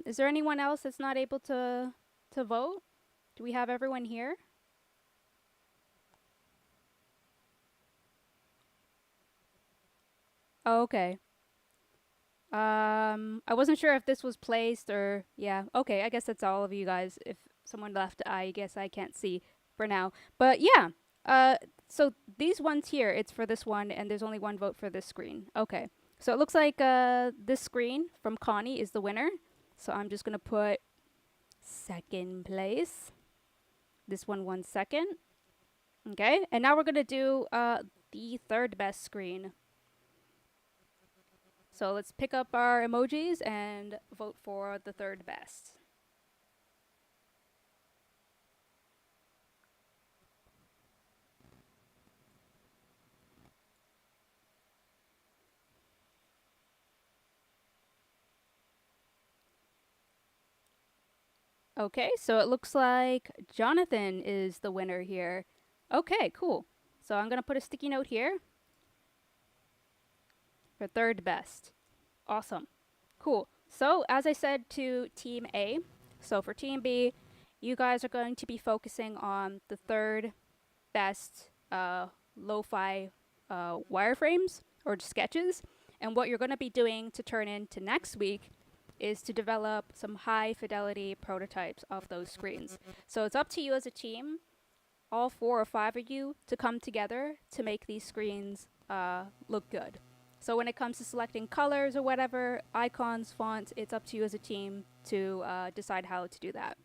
Is there anyone else that's not able to vote? Do we have everyone here? Oh, okay. I wasn't sure if this was placed or yeah. Okay, I guess that's all of you guys. If someone left, I guess I can't see for now. But yeah. So these ones here, it's for this one, and there's only one vote for this screen. Okay. So it looks like this screen from Connie is the winner. So I'm just gonna put second place. This one second. Okay, and now we're gonna do the third best screen. So let's pick up our emojis and vote for the third best. Okay, so it looks like Jonathan is the winner here. Okay, cool. So I'm gonna put a sticky note here for third best. Awesome. Cool. So as I said to Team A, so for Team B, you guys are going to be focusing on the third best lo-fi wireframes or sketches. And what you're going to be doing to turn into next week is to develop some high fidelity prototypes of those screens. So it's up to you as a team, all 4 or 5 of you, to come together to make these screens look good. So when it comes to selecting colors or whatever, icons, fonts, it's up to you as a team to decide how to do that.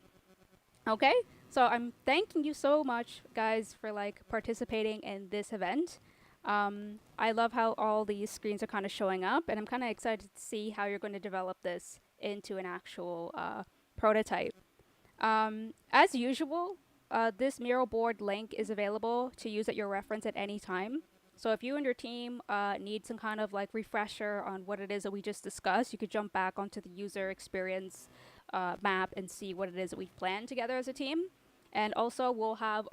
Okay, so I'm thanking you so much, guys, for like participating in this event. I love how all these screens are kind of showing up, and I'm kind of excited to see how you're going to develop this into an actual prototype. As usual, this mural board link is available to use at your reference at any time. So if you and your team need some kind of like refresher on what it is that we just discussed, you could jump back onto the user experience map and see what it is that we've planned together as a team. And also we'll have our